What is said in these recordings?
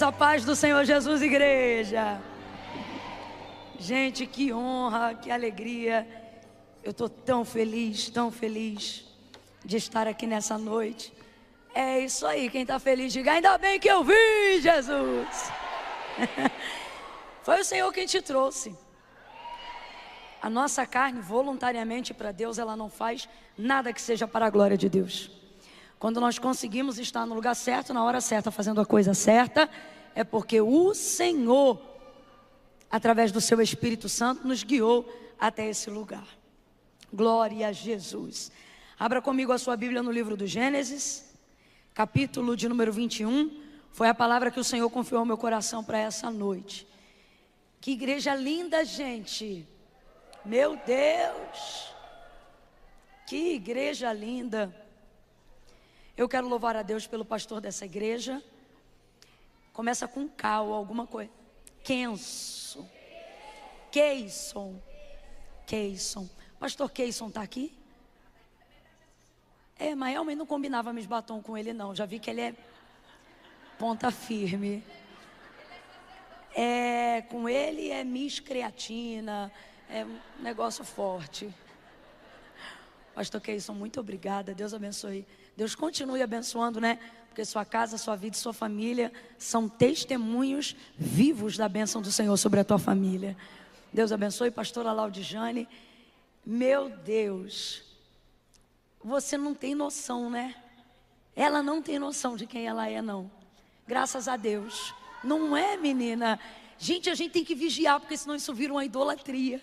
Deus, a paz do Senhor Jesus, igreja. Gente, que honra, que alegria. Eu estou tão feliz de estar aqui nessa noite. É isso aí, quem está feliz, diga, ainda bem que eu vim, Jesus. Foi o Senhor quem te trouxe. A nossa carne, voluntariamente para Deus, ela não faz nada que seja para a glória de Deus. Quando nós conseguimos estar no lugar certo, na hora certa, fazendo a coisa certa, é porque o Senhor, através do seu Espírito Santo, nos guiou até esse lugar. Glória a Jesus. Abra comigo a sua Bíblia no livro do Gênesis, capítulo de número 21. Foi a palavra que o Senhor confiou ao meu coração para essa noite. Que igreja linda, gente. Meu Deus. Que igreja linda. Eu quero louvar a Deus pelo pastor dessa igreja. Começa com K ou alguma coisa. Keison. Pastor Keison está aqui? Mas realmente não combinava meus batom com ele não. Já vi que ele é ponta firme. Com ele é Miss Creatina. É um negócio forte. Pastor Keison, muito obrigada. Deus abençoe. Deus continue abençoando, né? Porque sua casa, sua vida e sua família são testemunhos vivos da bênção do Senhor sobre a tua família. Deus abençoe, pastora Laudijane. Meu Deus, você não tem noção, né? Ela não tem noção de quem ela é, não. Graças a Deus. Não é, menina? Gente, a gente tem que vigiar, porque senão isso vira uma idolatria.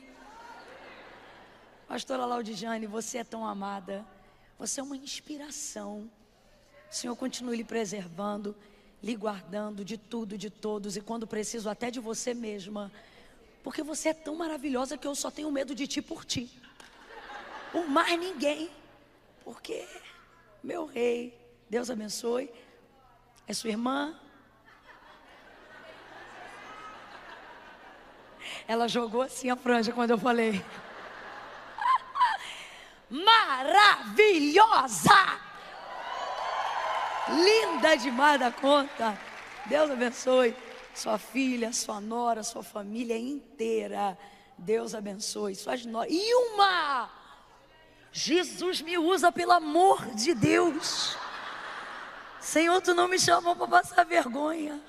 Pastora Laudijane, você é tão amada. Você é uma inspiração. O Senhor continue lhe preservando, lhe guardando de tudo, de todos, e quando preciso até de você mesma. Porque você é tão maravilhosa que eu só tenho medo de ti por ti. Por mais ninguém. Porque, meu rei, Deus abençoe. É sua irmã? Ela jogou assim a franja quando eu falei. Maravilhosa! Linda demais da conta. Deus abençoe sua filha, sua nora, sua família inteira. Deus abençoe suas noras. E uma! Jesus me usa, pelo amor de Deus. Senhor, tu não me chamou para passar vergonha.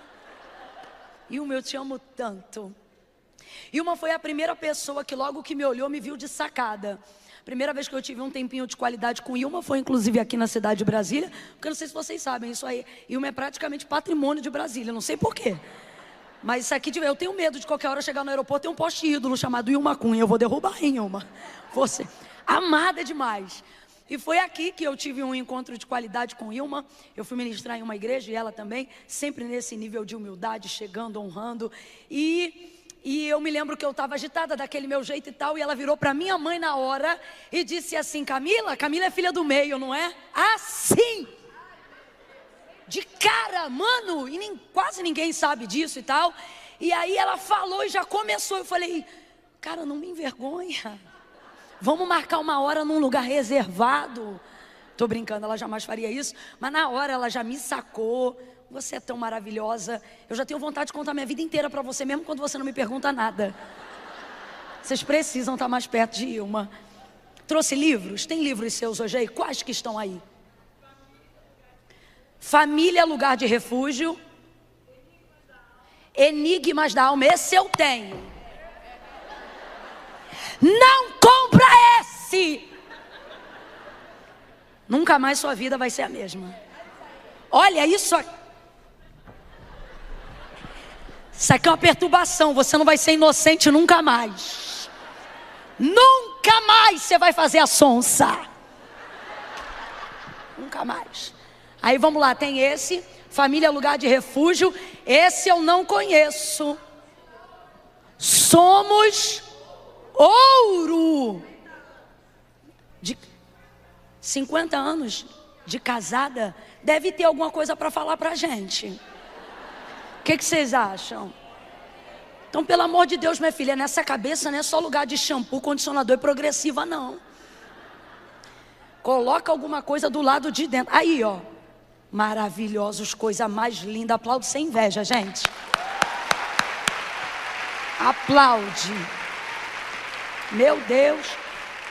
E uma, eu te amo tanto. E uma foi a primeira pessoa que logo que me olhou me viu de sacada. Primeira vez que eu tive um tempinho de qualidade com Ilma foi inclusive aqui na cidade de Brasília. Porque eu não sei se vocês sabem, isso aí, Ilma é praticamente patrimônio de Brasília, não sei porquê. Mas isso aqui, eu tenho medo de qualquer hora chegar no aeroporto e ter um poste ídolo chamado Ilma Cunha. Eu vou derrubar em Ilma. Você, amada demais. E foi aqui que eu tive um encontro de qualidade com Ilma. Eu fui ministrar em uma igreja e ela também, sempre nesse nível de humildade, chegando, honrando. E eu me lembro que eu estava agitada daquele meu jeito e tal, e ela virou para minha mãe na hora e disse assim: Camila é filha do meio, não é? Assim! De cara, mano, e quase ninguém sabe disso e tal. E aí ela falou e já começou. Eu falei: cara, não me envergonha. Vamos marcar uma hora num lugar reservado. Tô brincando, ela jamais faria isso. Mas na hora ela já me sacou. Você é tão maravilhosa. Eu já tenho vontade de contar minha vida inteira para você, mesmo quando você não me pergunta nada. Vocês precisam estar mais perto de Ilma. Trouxe livros? Tem livros seus hoje aí? Quais que estão aí? Família, Lugar de Refúgio. Enigmas da Alma. Esse eu tenho. Não compra esse! Nunca mais sua vida vai ser a mesma. Olha isso aqui. Isso aqui é uma perturbação. Você não vai ser inocente nunca mais. Nunca mais você vai fazer a sonsa. Nunca mais. Aí vamos lá, tem esse. Família, Lugar de Refúgio. Esse eu não conheço. Somos ouro. De 50 anos de casada. Deve ter alguma coisa para falar pra gente. O que vocês acham? Então, pelo amor de Deus, minha filha, nessa cabeça não é só lugar de shampoo, condicionador e progressiva, não. Coloca alguma coisa do lado de dentro. Aí, ó. maravilhosos, coisa mais linda. Aplaude sem inveja, gente. Aplaude. Meu Deus.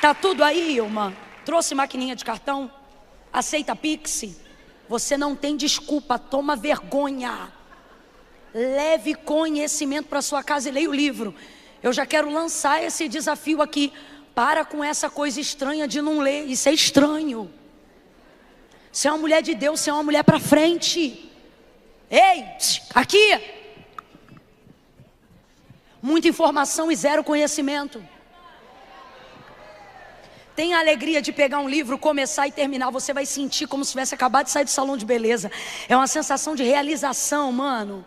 Tá tudo aí, Ilma? Trouxe maquininha de cartão? Aceita Pix? Você não tem desculpa, toma vergonha. Leve conhecimento para sua casa e leia o livro. Eu já quero lançar esse desafio aqui. Para com essa coisa estranha de não ler. Isso é estranho. Você é uma mulher de Deus, você é uma mulher para frente. Ei, aqui. Muita informação e zero conhecimento. Tem a alegria de pegar um livro, começar e terminar. Você vai sentir como se tivesse acabado de sair do salão de beleza. É uma sensação de realização, mano.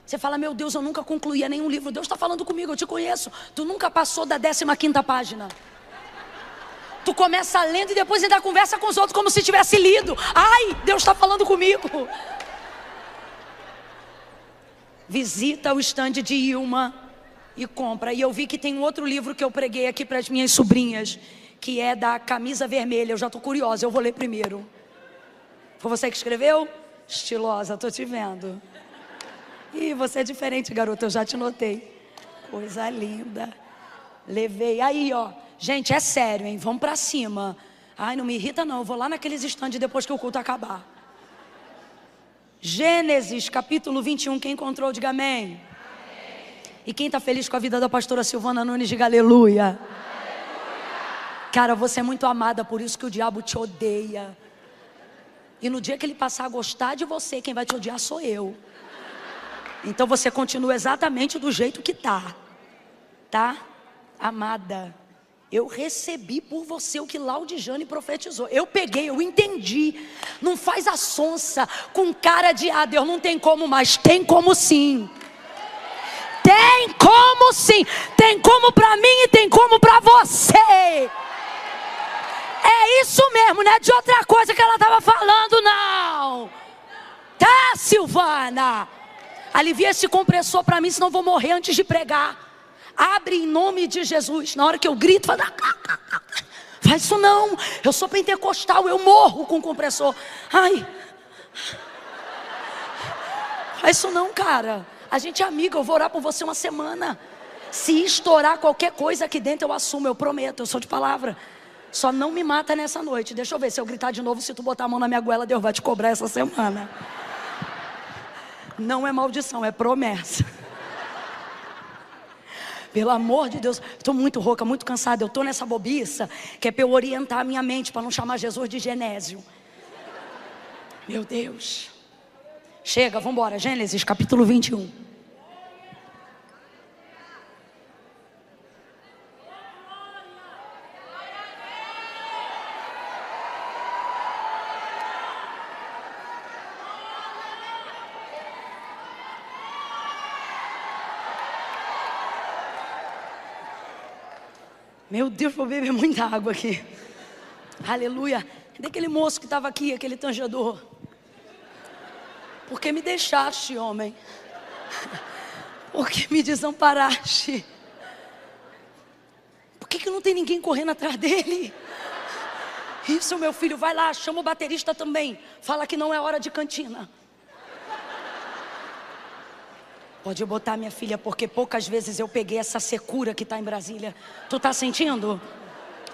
Você fala, meu Deus, eu nunca concluía nenhum livro. Deus está falando comigo, eu te conheço. Tu nunca passou da 15ª página. Tu começa lendo e depois ainda conversa com os outros como se tivesse lido. Ai, Deus está falando comigo. Visita o estande de Ilma e compra. E eu vi que tem um outro livro que eu preguei aqui para as minhas sobrinhas, que é da Camisa Vermelha. Eu já estou curiosa, eu vou ler primeiro. Foi você que escreveu? Estilosa, estou te vendo. Ih, você é diferente, garota, eu já te notei. Coisa linda. Levei. Aí, ó. Gente, é sério, hein? Vamos pra cima. Ai, não me irrita não. Eu vou lá naqueles estandes depois que o culto acabar. Gênesis, capítulo 21. Quem encontrou, diga amém. E quem está feliz com a vida da pastora Silvana Nunes, diga aleluia. Cara, você é muito amada, por isso que o diabo te odeia. E no dia que ele passar a gostar de você, quem vai te odiar sou eu. Então você continua exatamente do jeito que tá. Tá? Amada, eu recebi por você o que Laudijane profetizou. Eu peguei, eu entendi. Não faz a sonsa com cara de Deus não tem como mais. Tem como sim. Tem como sim. Tem como pra mim e tem como pra você. É isso mesmo, não é de outra coisa que ela estava falando, não. Tá, Silvana? Alivia esse compressor para mim, senão eu vou morrer antes de pregar. Abre em nome de Jesus. Na hora que eu grito, faz isso não. Eu sou pentecostal, eu morro com o compressor. Ai. Faz isso não, cara. A gente é amiga, eu vou orar por você uma semana. Se estourar qualquer coisa aqui dentro, eu assumo, eu prometo, eu sou de palavra. Só não me mata nessa noite. Deixa eu ver, se eu gritar de novo, se tu botar a mão na minha goela, Deus vai te cobrar essa semana. Não é maldição, é promessa. Pelo amor de Deus, estou muito rouca, muito cansada. Eu estou nessa bobiça que é para eu orientar a minha mente, para não chamar Jesus de Genésio. Meu Deus. Chega, vamos embora. Gênesis capítulo 21. Meu Deus, vou beber muita água aqui. Aleluia. Cadê aquele moço que estava aqui, aquele tangedor? Por que me deixaste, homem? Por que me desamparaste? Por que não tem ninguém correndo atrás dele? Isso, meu filho, vai lá, chama o baterista também. Fala que não é hora de cantina. Pode botar, minha filha, porque poucas vezes eu peguei essa secura que está em Brasília. Tu tá sentindo?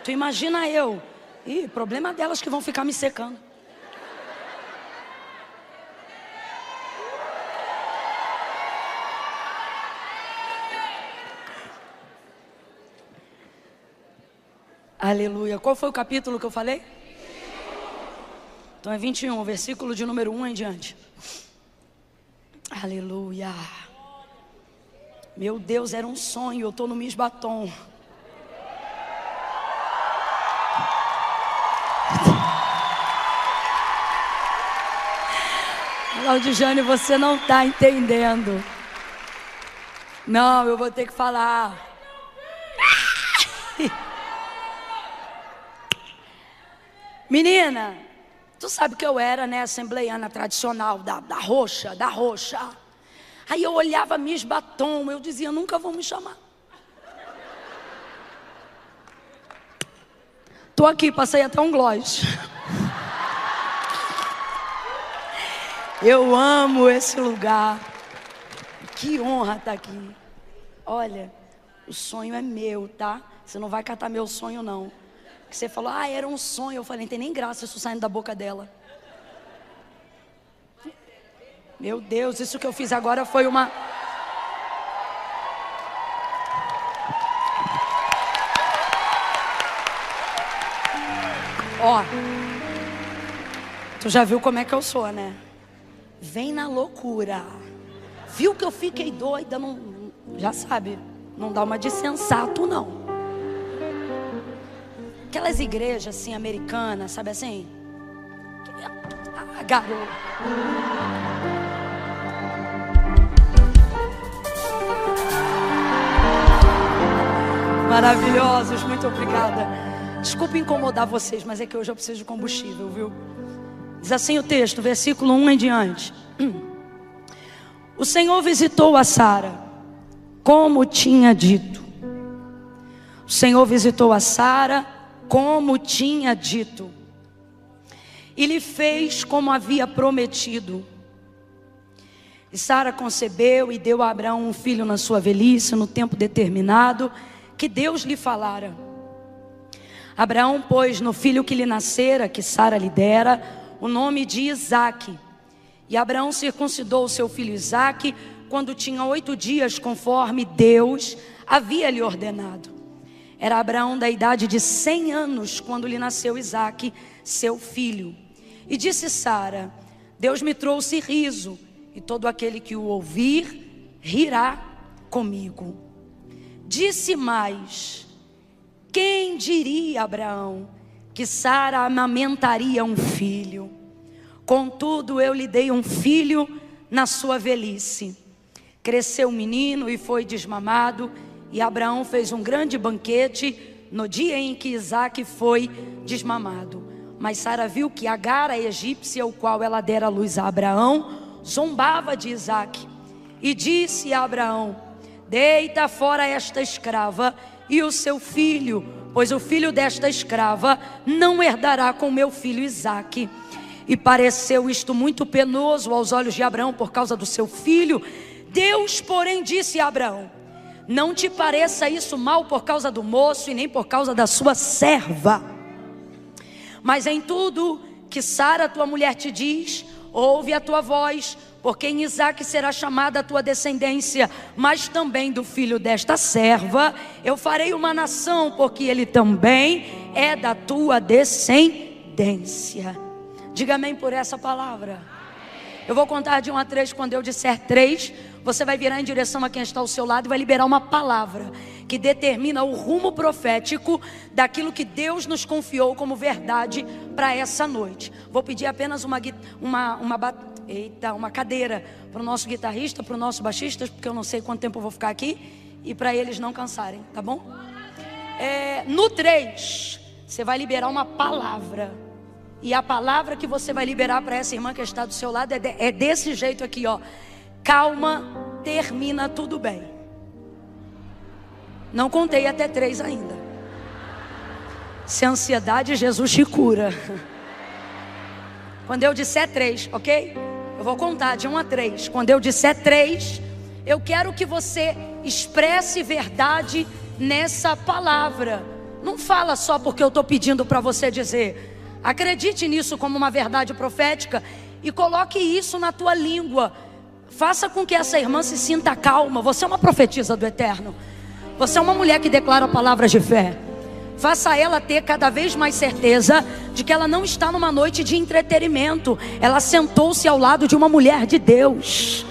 Tu imagina eu. Ih, problema delas que vão ficar me secando. Aleluia. Qual foi o capítulo que eu falei? Então é 21, versículo de número 1 em diante. Aleluia. Meu Deus, era um sonho, eu estou no Misbatom. Laudijane, você não está entendendo. Não, eu vou ter que falar. Menina, tu sabe que eu era, né, assembleiana tradicional, da roxa. Aí eu olhava Misbatom, eu dizia, nunca vão me chamar. Tô aqui, passei até um gloss. Eu amo esse lugar. Que honra estar aqui. Olha, o sonho é meu, tá? Você não vai catar meu sonho, não. Você falou, era um sonho. Eu falei, não tem nem graça isso saindo da boca dela. Meu Deus, isso que eu fiz agora foi uma... Ó, tu já viu como é que eu sou, né? Vem na loucura. Viu que eu fiquei doida? Não, já sabe, não dá uma de sensato, não. Aquelas igrejas assim, americanas, sabe assim? Garoto. Maravilhosos, muito obrigada. Desculpa incomodar vocês, mas é que hoje eu preciso de combustível, viu? Diz assim o texto, versículo 1 em diante. O Senhor visitou a Sara, como tinha dito. O Senhor visitou a Sara, como tinha dito. E lhe fez como havia prometido. E Sara concebeu e deu a Abraão um filho na sua velhice, no tempo determinado, que Deus lhe falara. Abraão pôs no filho que lhe nascera, que Sara lhe dera, o nome de Isaque. E Abraão circuncidou o seu filho Isaque, quando tinha 8 dias, conforme Deus havia lhe ordenado. Era Abraão da idade de 100 anos, quando lhe nasceu Isaque, seu filho. E disse Sara, Deus me trouxe riso, e todo aquele que o ouvir, rirá comigo. Disse mais, quem diria, Abraão, que Sara amamentaria um filho? Contudo, eu lhe dei um filho na sua velhice. Cresceu o menino e foi desmamado, e Abraão fez um grande banquete no dia em que Isaque foi desmamado. Mas Sara viu que Agar, a egípcia, o qual ela dera luz a Abraão, zombava de Isaque. E disse a Abraão, deita fora esta escrava e o seu filho, pois o filho desta escrava não herdará com meu filho Isaque. E pareceu isto muito penoso aos olhos de Abraão por causa do seu filho. Deus, porém, disse a Abraão, não te pareça isso mal por causa do moço e nem por causa da sua serva. Mas em tudo que Sara, tua mulher, te diz, ouve a tua voz, porque em Isaque será chamada a tua descendência, mas também do filho desta serva eu farei uma nação, porque ele também é da tua descendência. Diga amém por essa palavra. Eu vou contar de 1 a 3, quando eu disser 3, você vai virar em direção a quem está ao seu lado e vai liberar uma palavra que determina o rumo profético daquilo que Deus nos confiou como verdade para essa noite. Vou pedir apenas uma cadeira para o nosso guitarrista, para o nosso baixista, porque eu não sei quanto tempo eu vou ficar aqui, e para eles não cansarem, tá bom? No 3, você vai liberar uma palavra. E a palavra que você vai liberar para essa irmã que está do seu lado é desse jeito aqui, ó. Calma, termina tudo bem. Não contei até 3 ainda. Se a ansiedade, Jesus te cura. Quando eu disser 3, ok? Eu vou contar de 1 a 3. Quando eu disser 3, eu quero que você expresse verdade nessa palavra. Não fala só porque eu estou pedindo para você dizer. Acredite nisso como uma verdade profética e coloque isso na tua língua. Faça com que essa irmã se sinta calma. Você é uma profetisa do Eterno. Você é uma mulher que declara palavras de fé. Faça ela ter cada vez mais certeza de que ela não está numa noite de entretenimento. Ela sentou-se ao lado de uma mulher de Deus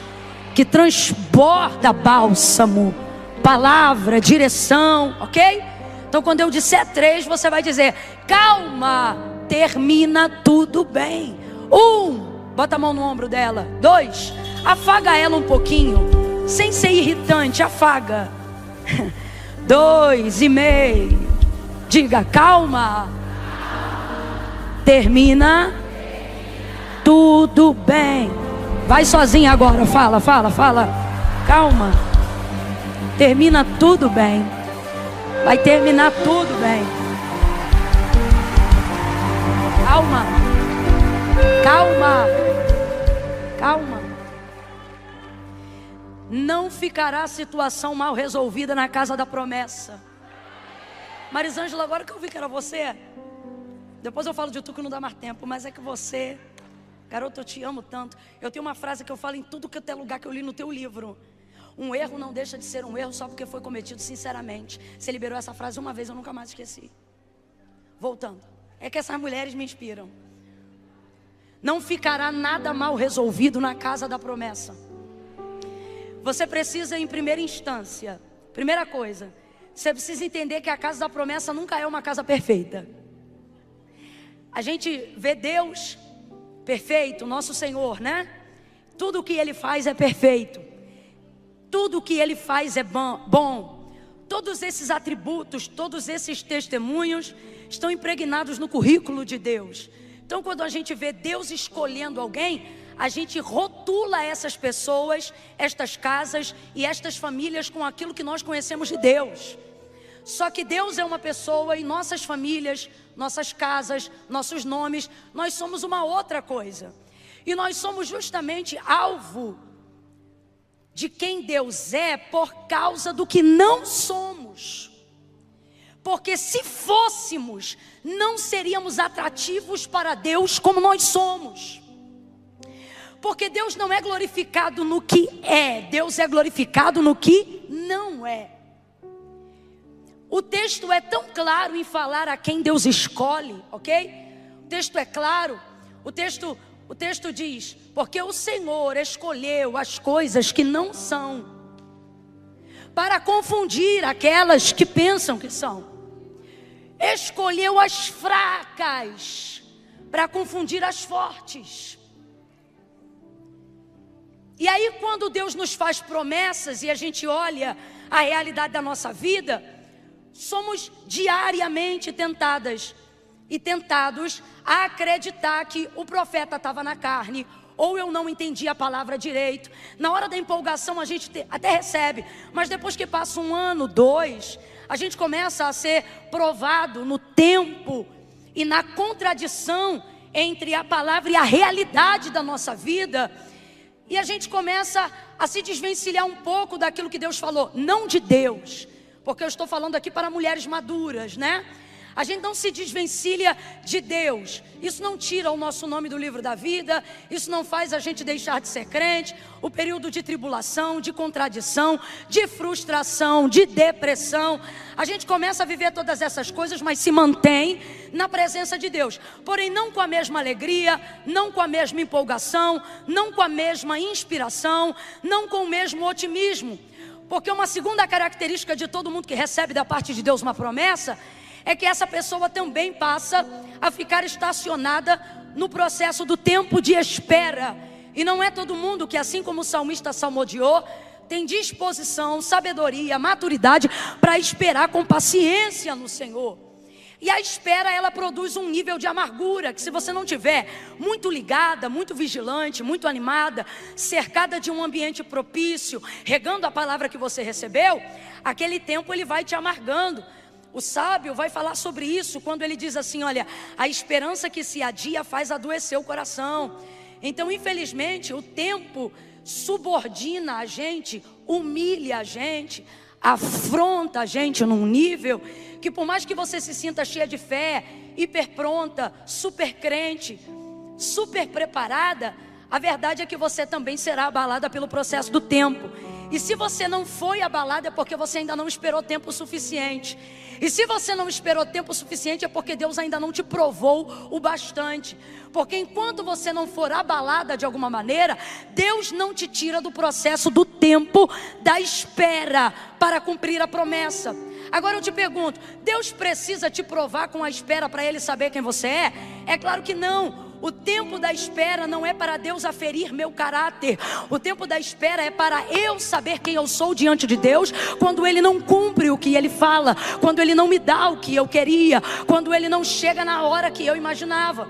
que transborda bálsamo, palavra, direção, ok? Então quando eu disser 3, você vai dizer, calma, termina tudo bem. 1, bota a mão no ombro dela. 2, afaga ela um pouquinho, sem ser irritante, afaga. 2,5, diga, calma, termina tudo bem. Vai sozinha agora, fala. Calma, termina tudo bem. Vai terminar tudo bem. calma. Não ficará situação mal resolvida na casa da promessa. Marisângela, agora que eu vi que era você, depois eu falo de tu que não dá mais tempo, mas é que você, garoto, eu te amo tanto. Eu tenho uma frase que eu falo em tudo que é lugar que eu li no teu livro. Um erro não deixa de ser um erro só porque foi cometido sinceramente. Você liberou essa frase uma vez, eu nunca mais esqueci. Voltando, é que essas mulheres me inspiram. Não ficará nada mal resolvido na casa da promessa. Você precisa, em primeira instância, primeira coisa, você precisa entender que a casa da promessa nunca é uma casa perfeita. A gente vê Deus perfeito, nosso Senhor, né? Tudo o que Ele faz é perfeito. Tudo o que Ele faz é bom. Todos esses atributos, todos esses testemunhos estão impregnados no currículo de Deus. Então, quando a gente vê Deus escolhendo alguém, a gente rotula essas pessoas, estas casas e estas famílias com aquilo que nós conhecemos de Deus. Só que Deus é uma pessoa e nossas famílias, nossas casas, nossos nomes, nós somos uma outra coisa. E nós somos justamente alvo de quem Deus é por causa do que não somos. Porque se fôssemos, não seríamos atrativos para Deus como nós somos. Porque Deus não é glorificado no que é, Deus é glorificado no que não é. O texto é tão claro em falar a quem Deus escolhe, ok? O texto é claro, o texto diz, porque o Senhor escolheu as coisas que não são, para confundir aquelas que pensam que são. Escolheu as fracas, para confundir as fortes. E aí quando Deus nos faz promessas e a gente olha a realidade da nossa vida, somos diariamente tentadas e tentados a acreditar que o profeta estava na carne, ou eu não entendi a palavra direito. Na hora da empolgação a gente até recebe, mas depois que passa 1 ano, 2, a gente começa a ser provado no tempo e na contradição entre a palavra e a realidade da nossa vida. E a gente começa a se desvencilhar um pouco daquilo que Deus falou, não de Deus, porque eu estou falando aqui para mulheres maduras, né? A gente não se desvencilha de Deus. Isso não tira o nosso nome do livro da vida. Isso não faz a gente deixar de ser crente. O período de tribulação, de contradição, de frustração, de depressão, a gente começa a viver todas essas coisas, mas se mantém na presença de Deus. Porém não com a mesma alegria, não com a mesma empolgação, não com a mesma inspiração, não com o mesmo otimismo. Porque uma segunda característica de todo mundo que recebe da parte de Deus uma promessa é que essa pessoa também passa a ficar estacionada no processo do tempo de espera. E não é todo mundo que, assim como o salmista salmodiou, tem disposição, sabedoria, maturidade para esperar com paciência no Senhor. E a espera, ela produz um nível de amargura, que se você não tiver muito ligada, muito vigilante, muito animada, cercada de um ambiente propício, regando a palavra que você recebeu, aquele tempo ele vai te amargando. O sábio vai falar sobre isso quando ele diz assim, olha, a esperança que se adia faz adoecer o coração. Então, infelizmente, o tempo subordina a gente, humilha a gente, afronta a gente num nível que por mais que você se sinta cheia de fé, hiper pronta, super crente, super preparada, a verdade é que você também será abalada pelo processo do tempo. E se você não foi abalado é porque você ainda não esperou tempo suficiente. E se você não esperou tempo suficiente é porque Deus ainda não te provou o bastante. Porque enquanto você não for abalada de alguma maneira, Deus não te tira do processo do tempo da espera para cumprir a promessa. Agora eu te pergunto, Deus precisa te provar com a espera para Ele saber quem você é? É claro que não. O tempo da espera não é para Deus aferir meu caráter. O tempo da espera é para eu saber quem eu sou diante de Deus, quando Ele não cumpre o que Ele fala, quando Ele não me dá o que eu queria, quando Ele não chega na hora que eu imaginava.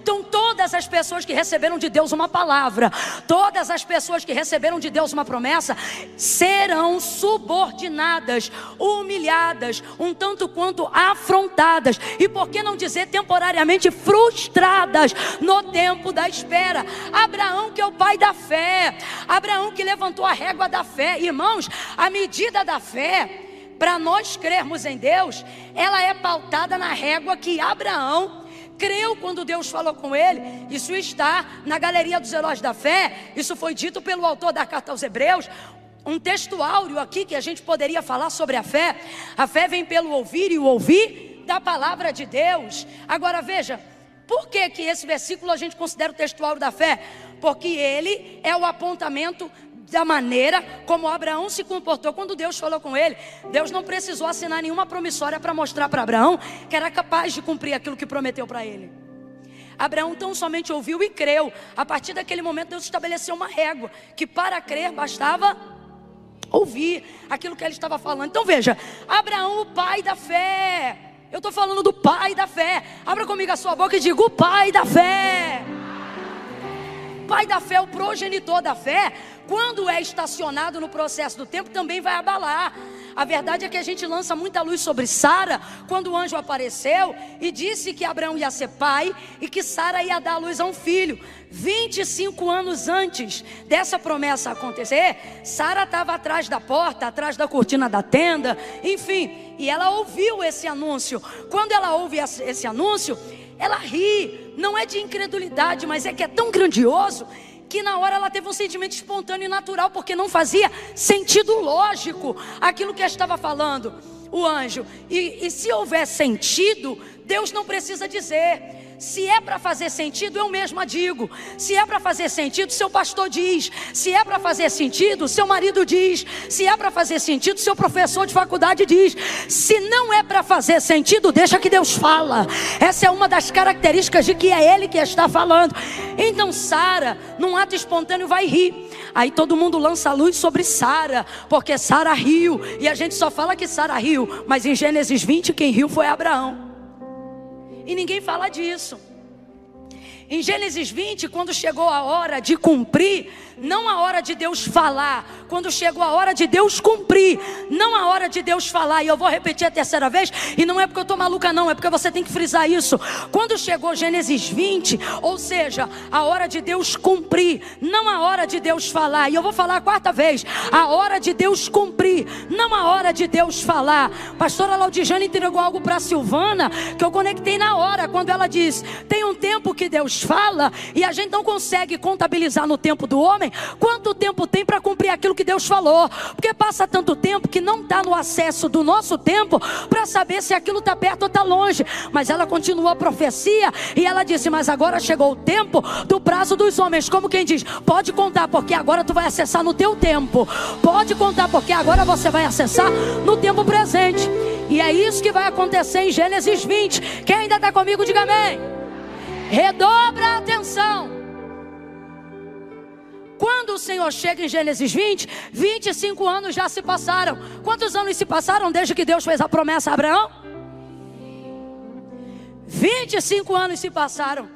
Então todas as pessoas que receberam de Deus uma palavra, todas as pessoas que receberam de Deus uma promessa, serão subordinadas, humilhadas, um tanto quanto afrontadas, e por que não dizer temporariamente frustradas, no tempo da espera. Abraão, que é o pai da fé, Abraão que levantou a régua da fé. Irmãos, a medida da fé, para nós crermos em Deus, ela é pautada na régua que Abraão creu quando Deus falou com ele. Isso está na Galeria dos Heróis da Fé. Isso foi dito pelo autor da carta aos Hebreus. Um texto áureo aqui que a gente poderia falar sobre a fé. A fé vem pelo ouvir e o ouvir da palavra de Deus. Agora veja, por que esse versículo a gente considera o texto áureo da fé? Porque ele é o apontamento da maneira como Abraão se comportou quando Deus falou com ele. Deus não precisou assinar nenhuma promissória para mostrar para Abraão que era capaz de cumprir aquilo que prometeu para ele. Abraão tão somente ouviu e creu. A partir daquele momento Deus estabeleceu uma régua, que para crer bastava ouvir aquilo que ele estava falando. Então veja, Abraão, o pai da fé. Eu estou falando do pai da fé. Abra comigo a sua boca e diga: o pai da fé. Pai da fé, o progenitor da fé, quando é estacionado no processo do tempo, também vai abalar. A verdade é que a gente lança muita luz sobre Sara, quando o anjo apareceu e disse que Abraão ia ser pai e que Sara ia dar à luz a um filho. 25 anos antes dessa promessa acontecer, Sara estava atrás da porta, atrás da cortina da tenda, enfim, e ela ouviu esse anúncio. Quando ela ouve esse anúncio, ela ri, não é de incredulidade, mas é que é tão grandioso que na hora ela teve um sentimento espontâneo e natural, porque não fazia sentido lógico aquilo que estava falando o anjo. E se houver sentido, Deus não precisa dizer. Se é para fazer sentido, eu mesma digo. Se é para fazer sentido, seu pastor diz. Se é para fazer sentido, seu marido diz. Se é para fazer sentido, seu professor de faculdade diz. Se não é para fazer sentido, deixa que Deus fala. Essa é uma das características de que é Ele que está falando. Então Sara, num ato espontâneo, vai rir. Aí todo mundo lança a luz sobre Sara, porque Sara riu. E a gente só fala que Sara riu, mas em Gênesis 20 quem riu foi Abraão. E ninguém fala disso. Em Gênesis 20, quando chegou a hora de cumprir, não a hora de Deus falar, quando chegou a hora de Deus cumprir, não a hora de Deus falar, e eu vou repetir a terceira vez, e não é porque eu estou maluca não, é porque você tem que frisar isso. Quando chegou Gênesis 20, ou seja, a hora de Deus cumprir, não a hora de Deus falar, e eu vou falar a quarta vez, a hora de Deus cumprir, não a hora de Deus falar. Pastora Laudijane entregou algo para a Silvana, que eu conectei na hora, quando ela disse, tem um tempo que Deus fala, e a gente não consegue contabilizar no tempo do homem, quanto tempo tem para cumprir aquilo que Deus falou, porque passa tanto tempo que não está no acesso do nosso tempo para saber se aquilo está perto ou está longe. Mas ela continuou a profecia e ela disse, mas agora chegou o tempo do prazo dos homens. Como quem diz, pode contar porque agora tu vai acessar no teu tempo, pode contar porque agora você vai acessar no tempo presente. E é isso que vai acontecer em Gênesis 20. Quem ainda está comigo, diga amém. Redobra a atenção. Quando o Senhor chega em Gênesis 20, 25 anos já se passaram. Quantos anos se passaram desde que Deus fez a promessa a Abraão? 25 anos se passaram.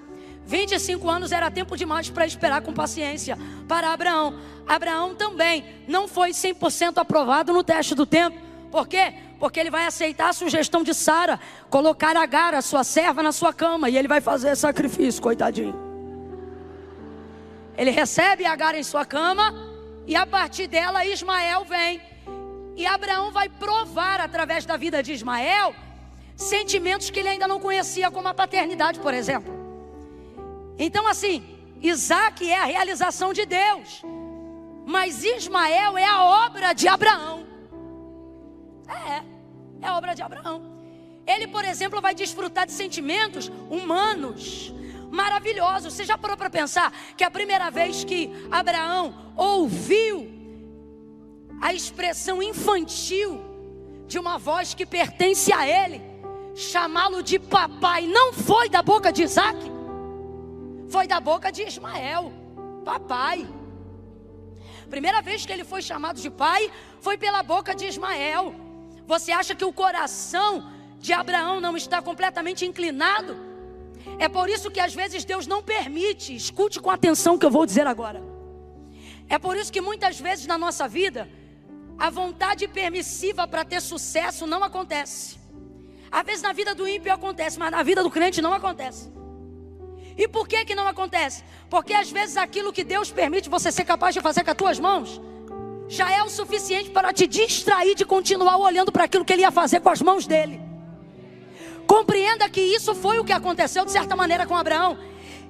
25 anos era tempo demais para esperar com paciência para Abraão. Abraão também não foi 100% aprovado no teste do tempo. Por quê? Porque ele vai aceitar a sugestão de Sara, colocar Agar, a sua serva, na sua cama, e ele vai fazer sacrifício, coitadinho. Ele recebe Agar em sua cama, e a partir dela Ismael vem. E Abraão vai provar através da vida de Ismael sentimentos que ele ainda não conhecia, como a paternidade, por exemplo. Então assim, Isaac é a realização de Deus, mas Ismael é a obra de Abraão. É a obra de Abraão. Ele, por exemplo, vai desfrutar de sentimentos humanos maravilhosos. Você já parou para pensar que a primeira vez que Abraão ouviu a expressão infantil de uma voz que pertence a ele, chamá-lo de papai, não foi da boca de Isaac, foi da boca de Ismael, papai. Primeira vez que ele foi chamado de pai foi pela boca de Ismael. Você acha que o coração de Abraão não está completamente inclinado? É por isso que às vezes Deus não permite. Escute com atenção o que eu vou dizer agora. É por isso que muitas vezes na nossa vida a vontade permissiva para ter sucesso não acontece. Às vezes na vida do ímpio acontece, mas na vida do crente não acontece. E por que que não acontece? Porque às vezes aquilo que Deus permite você ser capaz de fazer com as tuas mãos já é o suficiente para te distrair de continuar olhando para aquilo que Ele ia fazer com as mãos dele. Compreenda que isso foi o que aconteceu de certa maneira com Abraão.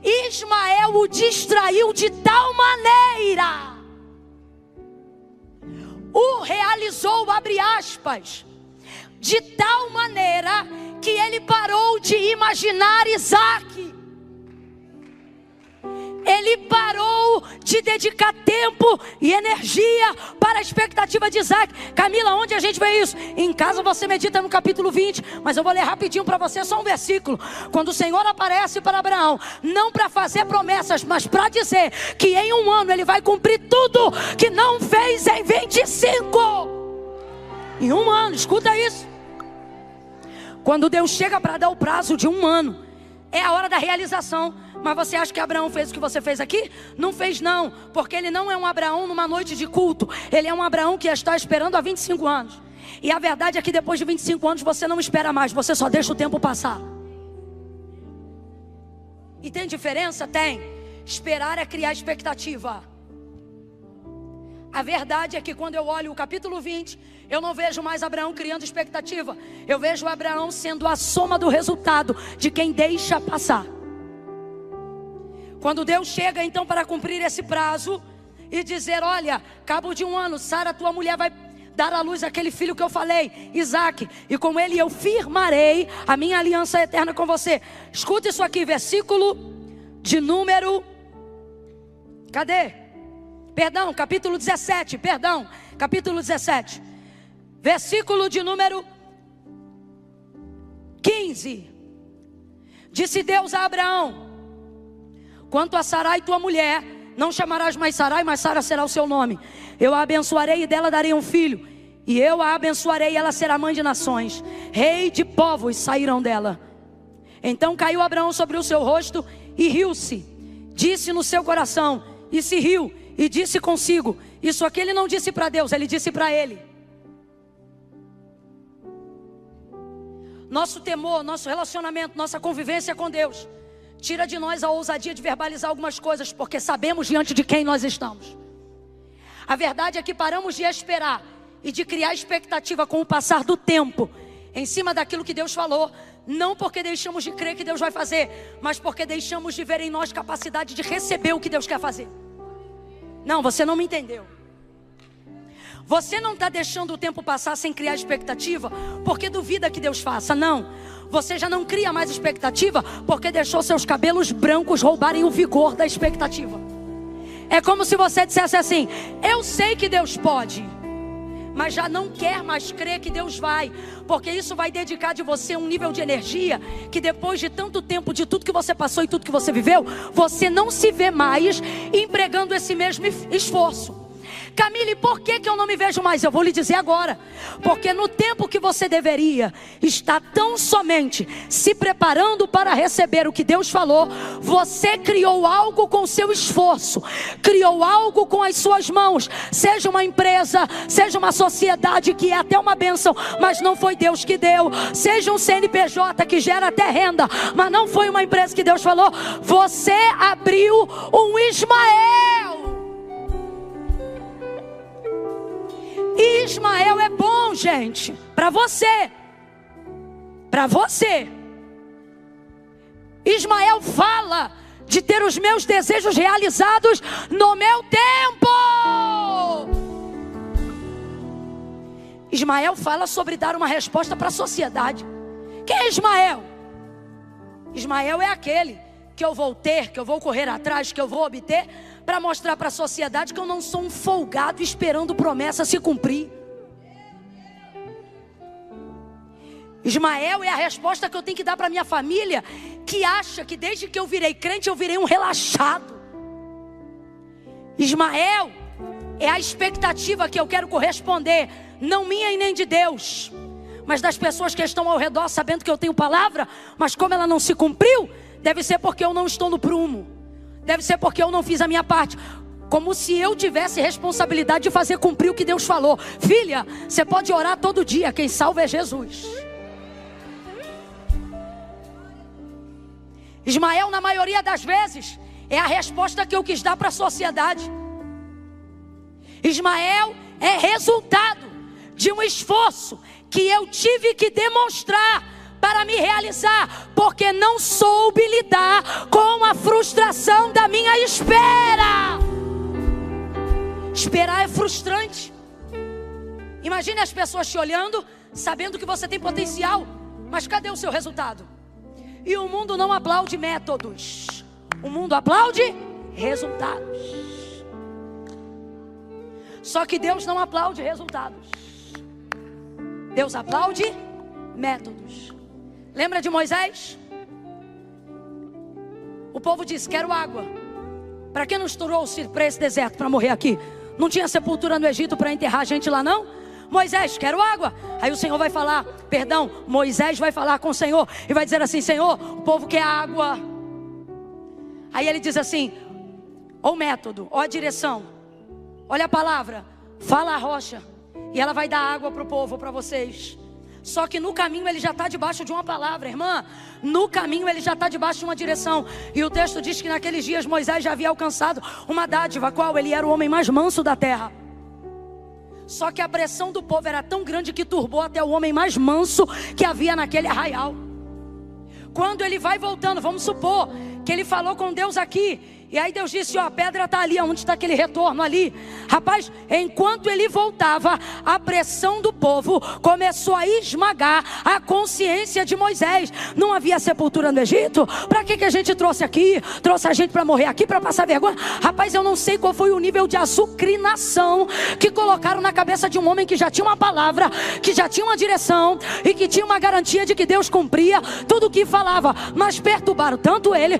Ismael o distraiu de tal maneira, o realizou, abre aspas, de tal maneira que ele parou de imaginar Isaac. Ele parou de dedicar tempo e energia para a expectativa de Isaac. Camila, onde a gente vê isso? Em casa você medita no capítulo 20, mas eu vou ler rapidinho para você só um versículo. Quando o Senhor aparece para Abraão, não para fazer promessas, mas para dizer que em um ano ele vai cumprir tudo que não fez em 25. Em um ano, escuta isso. Quando Deus chega para dar o prazo de um ano, é a hora da realização. Mas você acha que Abraão fez o que você fez aqui? Não fez não, porque ele não é um Abraão numa noite de culto. Ele é um Abraão que está esperando há 25 anos. E a verdade é que depois de 25 anos você não espera mais, você só deixa o tempo passar. E tem diferença? Tem. Esperar é criar expectativa. A verdade é que quando eu olho o capítulo 20, eu não vejo mais Abraão criando expectativa. Eu vejo Abraão sendo a soma do resultado de quem deixa passar. Quando Deus chega então para cumprir esse prazo e dizer, olha, cabo de um ano, Sara, tua mulher vai dar à luz aquele filho que eu falei, Isaac, e com ele eu firmarei a minha aliança eterna com você. Escuta isso aqui, versículo de número, cadê? Perdão, capítulo 17, capítulo 17, versículo de número 15. Disse Deus a Abraão, quanto a Sarai tua mulher, não chamarás mais Sarai, mas Sara será o seu nome. Eu a abençoarei e dela darei um filho. E eu a abençoarei e ela será mãe de nações. Rei de povos sairão dela. Então caiu Abraão sobre o seu rosto e riu-se. Disse no seu coração e se riu. E disse consigo. Isso aqui ele não disse para Deus, ele disse para ele. Nosso temor, nosso relacionamento, nossa convivência com Deus tira de nós a ousadia de verbalizar algumas coisas, porque sabemos diante de quem nós estamos. A verdade é que paramos de esperar e de criar expectativa com o passar do tempo em cima daquilo que Deus falou, não porque deixamos de crer que Deus vai fazer, mas porque deixamos de ver em nós capacidade de receber o que Deus quer fazer. Não, você não me entendeu. Você não está deixando o tempo passar sem criar expectativa porque duvida que Deus faça, não. Você já não cria mais expectativa porque deixou seus cabelos brancos roubarem o vigor da expectativa. É como se você dissesse assim, eu sei que Deus pode, mas já não quer mais crer que Deus vai, porque isso vai dedicar de você um nível de energia que depois de tanto tempo, de tudo que você passou e tudo que você viveu, você não se vê mais empregando esse mesmo esforço. Camille, por que eu não me vejo mais? Eu vou lhe dizer agora. Porque no tempo que você deveria estar tão somente se preparando para receber o que Deus falou, você criou algo com o seu esforço, criou algo com as suas mãos. Seja uma empresa, seja uma sociedade que é até uma bênção, mas não foi Deus que deu. Seja um CNPJ que gera até renda, mas não foi uma empresa que Deus falou. Você abriu um Ismael. E Ismael é bom, gente, para você. Para você. Ismael fala de ter os meus desejos realizados no meu tempo. Ismael fala sobre dar uma resposta para a sociedade. Quem é Ismael? Ismael é aquele que eu vou ter, que eu vou correr atrás, que eu vou obter, para mostrar para a sociedade que eu não sou um folgado esperando promessa se cumprir. Ismael é a resposta que eu tenho que dar para minha família, que acha que desde que eu virei crente eu virei um relaxado. Ismael é a expectativa que eu quero corresponder, não minha e nem de Deus, mas das pessoas que estão ao redor, sabendo que eu tenho palavra, mas como ela não se cumpriu, deve ser porque eu não estou no prumo, deve ser porque eu não fiz a minha parte. Como se eu tivesse responsabilidade de fazer cumprir o que Deus falou. Filha, você pode orar todo dia, quem salva é Jesus. Ismael, na maioria das vezes, é a resposta que eu quis dar para a sociedade. Ismael é resultado de um esforço que eu tive que demonstrar para me realizar, porque não soube lidar com a frustração da minha espera. Esperar é frustrante. Imagine as pessoas te olhando, sabendo que você tem potencial, mas cadê o seu resultado? E o mundo não aplaude métodos, o mundo aplaude resultados. Só que Deus não aplaude resultados, Deus aplaude métodos. Lembra de Moisés? O povo disse: quero água. Para que nos trouxe para esse deserto para morrer aqui? Não tinha sepultura no Egito para enterrar a gente lá não? Moisés, quero água. Aí o Senhor vai falar, Moisés vai falar com o Senhor e vai dizer assim: Senhor, o povo quer água. Aí ele diz assim: ó o método, ó a direção, olha a palavra, fala a rocha e ela vai dar água para o povo, para vocês. Só que no caminho ele já está debaixo de uma palavra, irmã. No caminho ele já está debaixo de uma direção. E o texto diz que naqueles dias Moisés já havia alcançado uma dádiva, a qual ele era o homem mais manso da terra. Só que a pressão do povo era tão grande que turbou até o homem mais manso que havia naquele arraial. Quando ele vai voltando, vamos supor que ele falou com Deus aqui, e aí Deus disse: ó, a pedra está ali, onde está aquele retorno ali. Rapaz, enquanto ele voltava, a pressão do povo começou a esmagar a consciência de Moisés. Não havia sepultura no Egito? Para que a gente trouxe aqui? Trouxe a gente para morrer aqui, para passar vergonha? Rapaz, eu não sei qual foi o nível de açucrinação que colocaram na cabeça de um homem que já tinha uma palavra, que já tinha uma direção e que tinha uma garantia de que Deus cumpria tudo o que falava. Mas perturbaram tanto ele,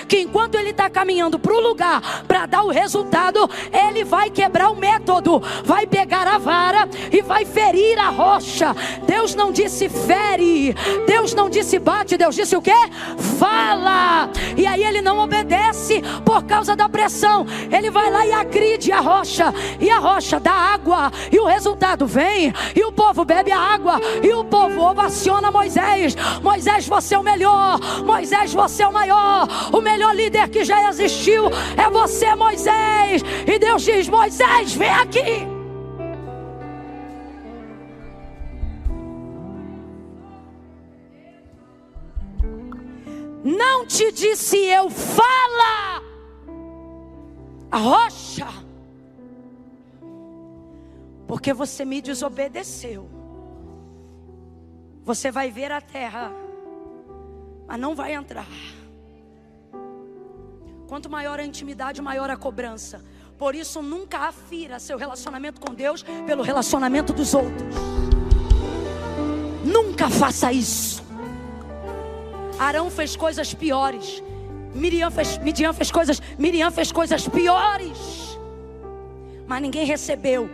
que enquanto ele está caminhando para o lugar para dar o resultado, ele vai quebrar o método, vai pegar a vara e vai ferir a rocha. Deus não disse fere, Deus não disse bate, Deus disse o quê? Fala. E aí ele não obedece por causa da pressão. Ele vai lá e agride a rocha, e a rocha dá água, e o resultado vem, e o povo bebe a água, e o povo ovaciona Moisés. Moisés, você é o melhor. Moisés, você é o maior. O melhor líder que já existiu é você, Moisés. E Deus diz: Moisés, vem aqui. Não te disse eu, fala a rocha, porque você me desobedeceu. Você vai ver a terra, mas não vai entrar. Quanto maior a intimidade, maior a cobrança. Por isso nunca afira seu relacionamento com Deus pelo relacionamento dos outros. Nunca faça isso. Arão fez coisas piores. Miriam fez coisas piores. Mas ninguém recebeu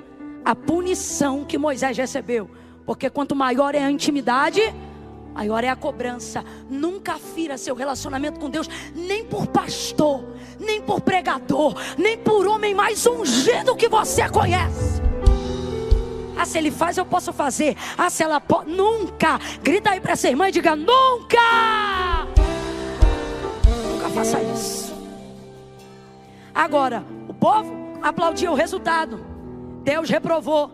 a punição que Moisés recebeu. Porque quanto maior é a intimidade, maior é a cobrança. Nunca afira seu relacionamento com Deus, nem por pastor, nem por pregador, nem por homem mais ungido que você conhece. Ah, se ele faz, eu posso fazer. Ah, se ela pode. Nunca. Grita aí para essa irmã e diga: nunca. Nunca faça isso. Agora, o povo aplaudiu o resultado. Deus reprovou.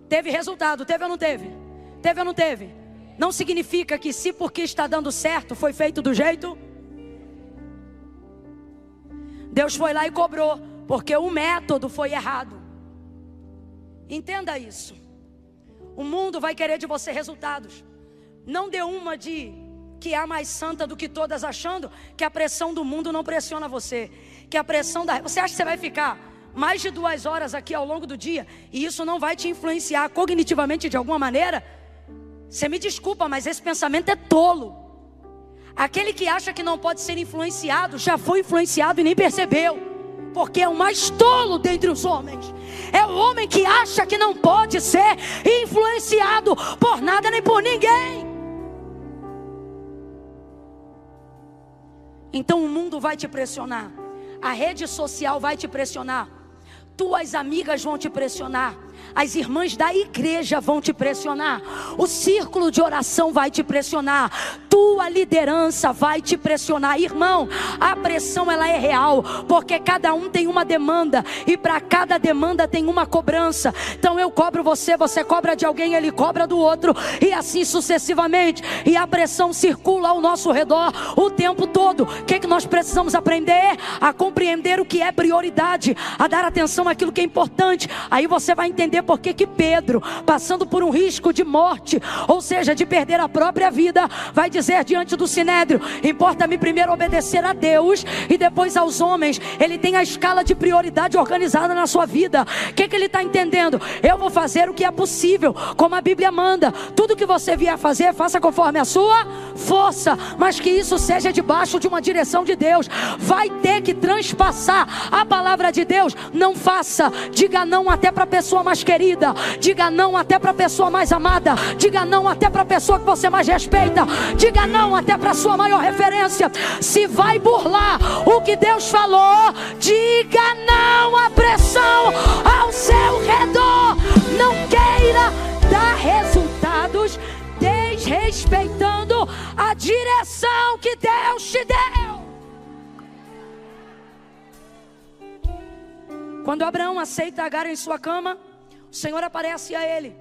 Teve resultado, teve ou não teve? Teve ou não teve? Não significa que se porque está dando certo, foi feito do jeito. Deus foi lá e cobrou, porque o método foi errado. Entenda isso. O mundo vai querer de você resultados. Não dê uma de que é a mais santa do que todas, achando que a pressão do mundo não pressiona você. Que a pressão da... Você acha que você vai ficar mais de 2 horas aqui ao longo do dia e isso não vai te influenciar cognitivamente de alguma maneira? Você me desculpa, mas esse pensamento é tolo. Aquele que acha que não pode ser influenciado, já foi influenciado e nem percebeu. Porque é o mais tolo dentre os homens. É o homem que acha que não pode ser influenciado por nada nem por ninguém. Então o mundo vai te pressionar. A rede social vai te pressionar. Tuas amigas vão te pressionar. As irmãs da igreja vão te pressionar. O círculo de oração vai te pressionar. Tua liderança vai te pressionar. Irmão, a pressão ela é real, porque cada um tem uma demanda, e para cada demanda tem uma cobrança. Então eu cobro você, você cobra de alguém, ele cobra do outro, e assim sucessivamente. E a pressão circula ao nosso redor o tempo todo. O que nós precisamos aprender? A compreender o que é prioridade, a dar atenção àquilo que é importante. Aí você vai entender por que Pedro, passando por um risco de morte, ou seja, de perder a própria vida, vai dizer diante do Sinédrio: importa-me primeiro obedecer a Deus e depois aos homens. Ele tem a escala de prioridade organizada na sua vida. O que ele está entendendo? Eu vou fazer o que é possível, como a Bíblia manda. Tudo que você vier fazer, faça conforme a sua força, mas que isso seja debaixo de uma direção de Deus. Vai ter que transpassar a palavra de Deus. Não faça, diga não até para a pessoa mais querida, diga não até para a pessoa mais amada, diga não até para a pessoa que você mais respeita, diga não até para a sua maior referência. Se vai burlar o que Deus falou, diga não à pressão ao seu redor. Não queira dar resultados desrespeitando a direção que Deus te deu. Quando Abraão aceita Agar em sua cama, o Senhor aparece a ele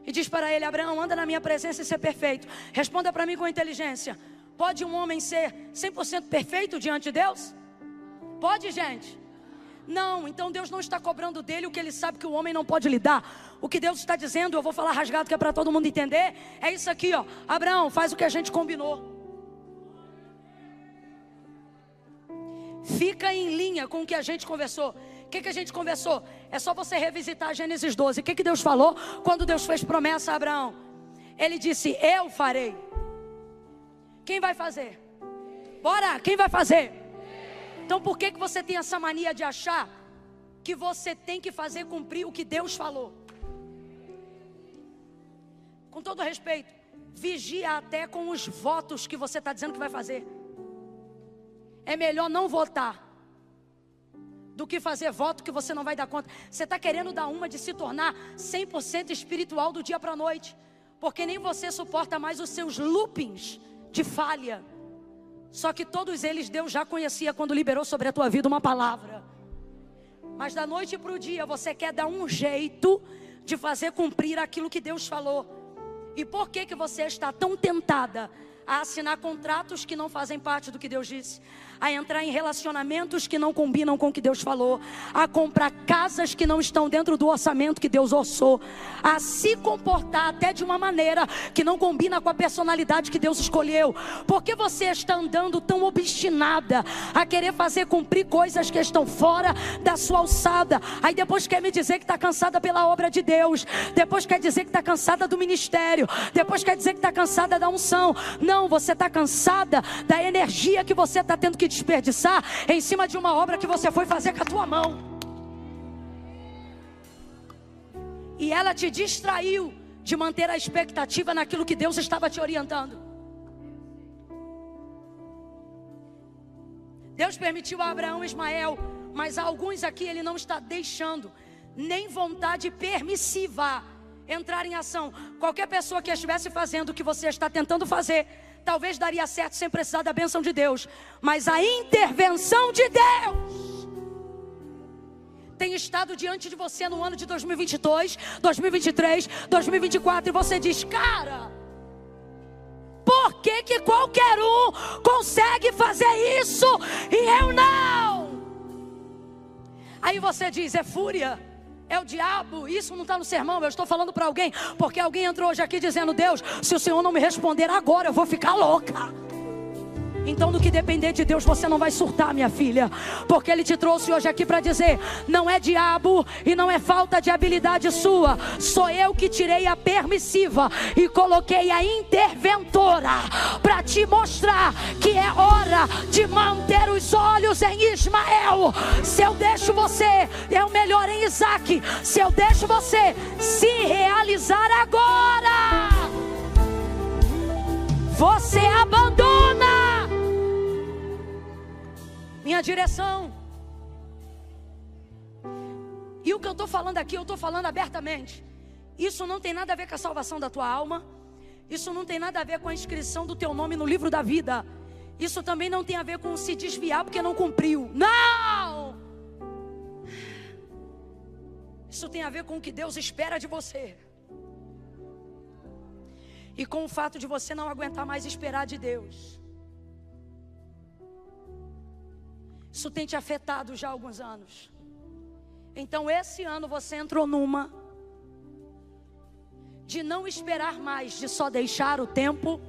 e diz para ele: Abraão, anda na minha presença e ser perfeito. Responda para mim com inteligência: pode um homem ser 100% perfeito diante de Deus? Pode, gente? Não, então Deus não está cobrando dele o que ele sabe que o homem não pode lhe dar. O que Deus está dizendo, eu vou falar rasgado que é para todo mundo entender, é isso aqui, ó: Abraão, faz o que a gente combinou. Fica em linha com o que a gente conversou. O que a gente conversou? É só você revisitar Gênesis 12. O que Deus falou quando Deus fez promessa a Abraão? Ele disse: eu farei. Quem vai fazer? Bora, quem vai fazer? Então por que você tem essa mania de achar que você tem que fazer cumprir o que Deus falou? Com todo respeito, vigia até com os votos que você está dizendo que vai fazer. É melhor não votar do que fazer voto que você não vai dar conta. Você está querendo dar uma de se tornar 100% espiritual do dia para a noite, porque nem você suporta mais os seus loopings de falha. Só que todos eles Deus já conhecia quando liberou sobre a tua vida uma palavra. Mas da noite para o dia você quer dar um jeito de fazer cumprir aquilo que Deus falou. E por que você está tão tentada a assinar contratos que não fazem parte do que Deus disse, a entrar em relacionamentos que não combinam com o que Deus falou, a comprar casas que não estão dentro do orçamento que Deus orçou, a se comportar até de uma maneira que não combina com a personalidade que Deus escolheu? Por que você está andando tão obstinada a querer fazer cumprir coisas que estão fora da sua alçada? Aí depois quer me dizer que está cansada pela obra de Deus, depois quer dizer que está cansada do ministério, depois quer dizer que está cansada da unção. Não, você está cansada da energia que você está tendo que desperdiçar em cima de uma obra que você foi fazer com a tua mão. E ela te distraiu de manter a expectativa naquilo que Deus estava te orientando. Deus permitiu a Abraão e Ismael, mas a alguns aqui Ele não está deixando nem vontade permissiva entrar em ação. Qualquer pessoa que estivesse fazendo o que você está tentando fazer, talvez daria certo sem precisar da bênção de Deus. Mas a intervenção de Deus tem estado diante de você no ano de 2022, 2023, 2024. E você diz: cara, por que qualquer um consegue fazer isso e eu não? Aí você diz: é fúria, é o diabo. Isso não está no sermão, eu estou falando para alguém, porque alguém entrou hoje aqui dizendo: Deus, se o Senhor não me responder agora, eu vou ficar louca. Então, no que depender de Deus, você não vai surtar, minha filha, porque Ele te trouxe hoje aqui para dizer: não é diabo e não é falta de habilidade sua, sou eu que tirei a permissiva e coloquei a interventora para te mostrar que é hora de manter os olhos em Ismael. Se eu deixo você, é o melhor em Isaac. Se eu deixo você se realizar agora, você abandona minha direção. E o que eu estou falando aqui, eu estou falando abertamente. Isso não tem nada a ver com a salvação da tua alma. Isso não tem nada a ver com a inscrição do teu nome no livro da vida. Isso também não tem a ver com se desviar porque não cumpriu. Não! Isso tem a ver com o que Deus espera de você. E com o fato de você não aguentar mais esperar de Deus. Isso tem te afetado já há alguns anos. Então esse ano você entrou numa de não esperar mais, de só deixar o tempo.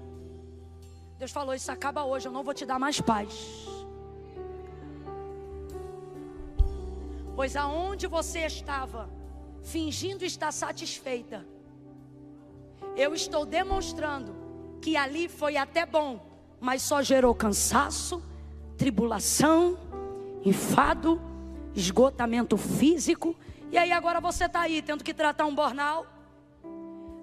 Deus falou, isso acaba hoje, eu não vou te dar mais paz. Pois aonde você estava fingindo estar satisfeita, eu estou demonstrando que ali foi até bom, mas só gerou cansaço, tribulação, enfado, esgotamento físico. E aí agora você está aí tendo que tratar um burnout,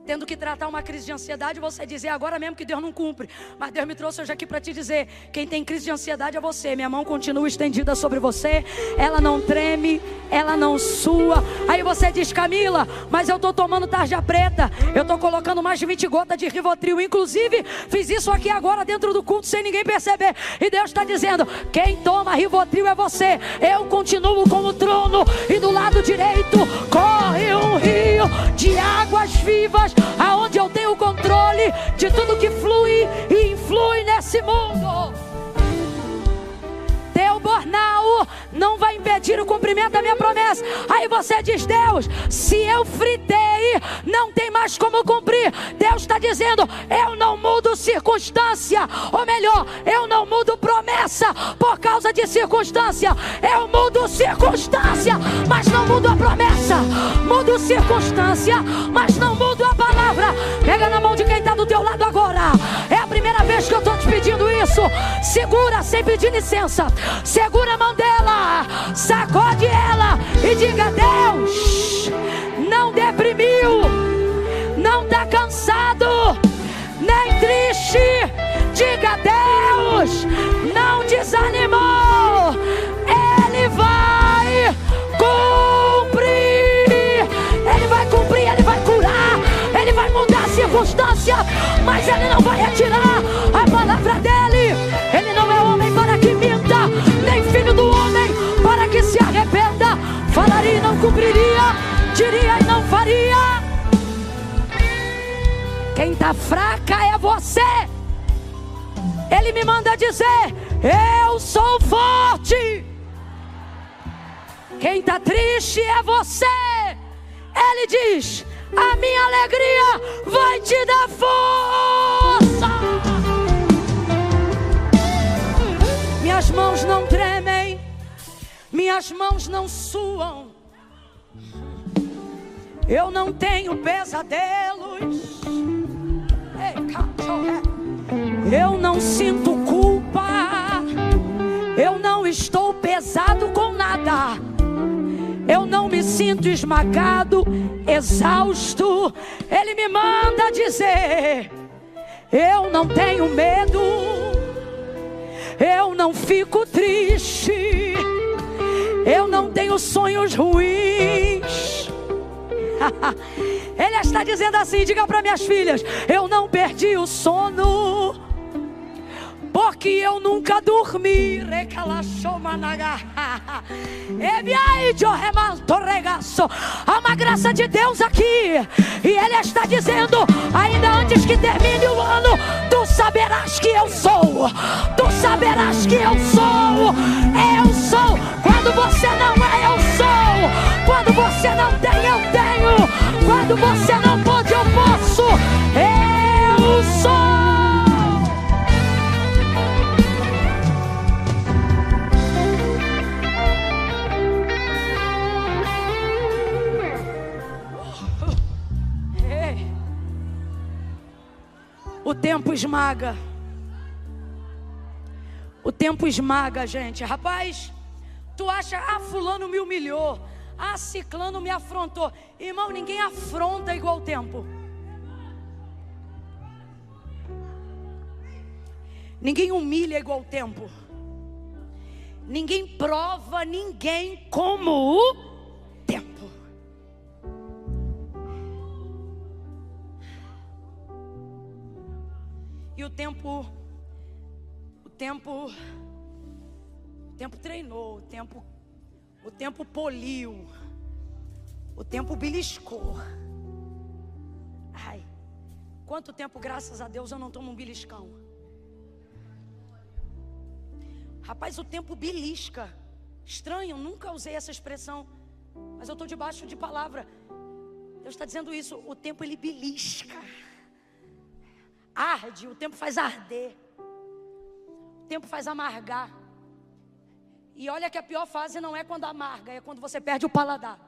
tendo que tratar uma crise de ansiedade. Você dizer agora mesmo que Deus não cumpre. Mas Deus me trouxe hoje aqui para te dizer, quem tem crise de ansiedade é você. Minha mão continua estendida sobre você, ela não treme, ela não sua. Aí você diz, Camila, mas eu estou tomando tarja preta, eu estou colocando mais de 20 gotas de Rivotril, inclusive fiz isso aqui agora dentro do culto sem ninguém perceber. E Deus está dizendo, quem toma Rivotril é você. Eu continuo com o trono e do lado direito corre um rio de águas vivas, aonde eu tenho o controle de tudo que flui e influi nesse mundo. Teu burnout não vai impedir o cumprimento da minha promessa. Aí você diz, Deus, se eu fritei, não tem mais como cumprir. Deus está dizendo, eu não mudo circunstância, ou melhor, eu não mudo promessa por causa de circunstância. Eu mudo circunstância, mas não mudo a promessa. Mudo circunstância, mas não mudo a palavra. Pega na mão de quem está do teu lado agora. É a primeira vez que eu estou te pedindo isso. Segura sem pedir licença. Segura a mão dela, sacode ela e diga, Deus, não deprimiu, não está cansado, nem triste. Diga, Deus, não desanimou, Ele vai cumprir. Ele vai cumprir, Ele vai curar, Ele vai mudar a circunstância, mas Ele não vai retirar a palavra dEle. Ele não é homem para que minta, nem filho do homem para que se arrependa. Falaria e não cumpriria, diria e não faria. Quem está fraca é você. Ele me manda dizer, eu sou forte. Quem está triste é você. Ele diz, a minha alegria vai te dar força. Minhas mãos não tremem, minhas mãos não suam. Eu não tenho pesadelos. Eu não sinto culpa. Eu não estou pesado com nada. Eu não me sinto esmagado, exausto. Ele me manda dizer, eu não tenho medo, eu não fico triste, eu não tenho sonhos ruins. Ele está dizendo assim, diga para minhas filhas, eu não perdi o sono, porque eu nunca dormi. Há uma graça de Deus aqui, e Ele está dizendo, ainda antes que termine o ano, tu saberás que eu sou. Tu saberás que eu sou. Eu sou. Quando você não é, eu sou. Quando você não tem, eu tenho. Quando você não pode, eu posso. Eu sou. O tempo esmaga. O tempo esmaga, gente. Rapaz, tu acha, fulano me humilhou, ciclano me afrontou. Irmão, ninguém afronta igual o tempo. Ninguém humilha igual o tempo. Ninguém prova ninguém como o tempo. o tempo treinou, o tempo poliu, o tempo beliscou. Ai, quanto tempo, graças a Deus, eu não tomo um beliscão. Rapaz, o tempo belisca. Estranho, nunca usei essa expressão, mas eu estou debaixo de palavra. Deus está dizendo isso, o tempo ele belisca. Arde, o tempo faz arder. O tempo faz amargar. E olha que a pior fase não é quando amarga, é quando você perde o paladar.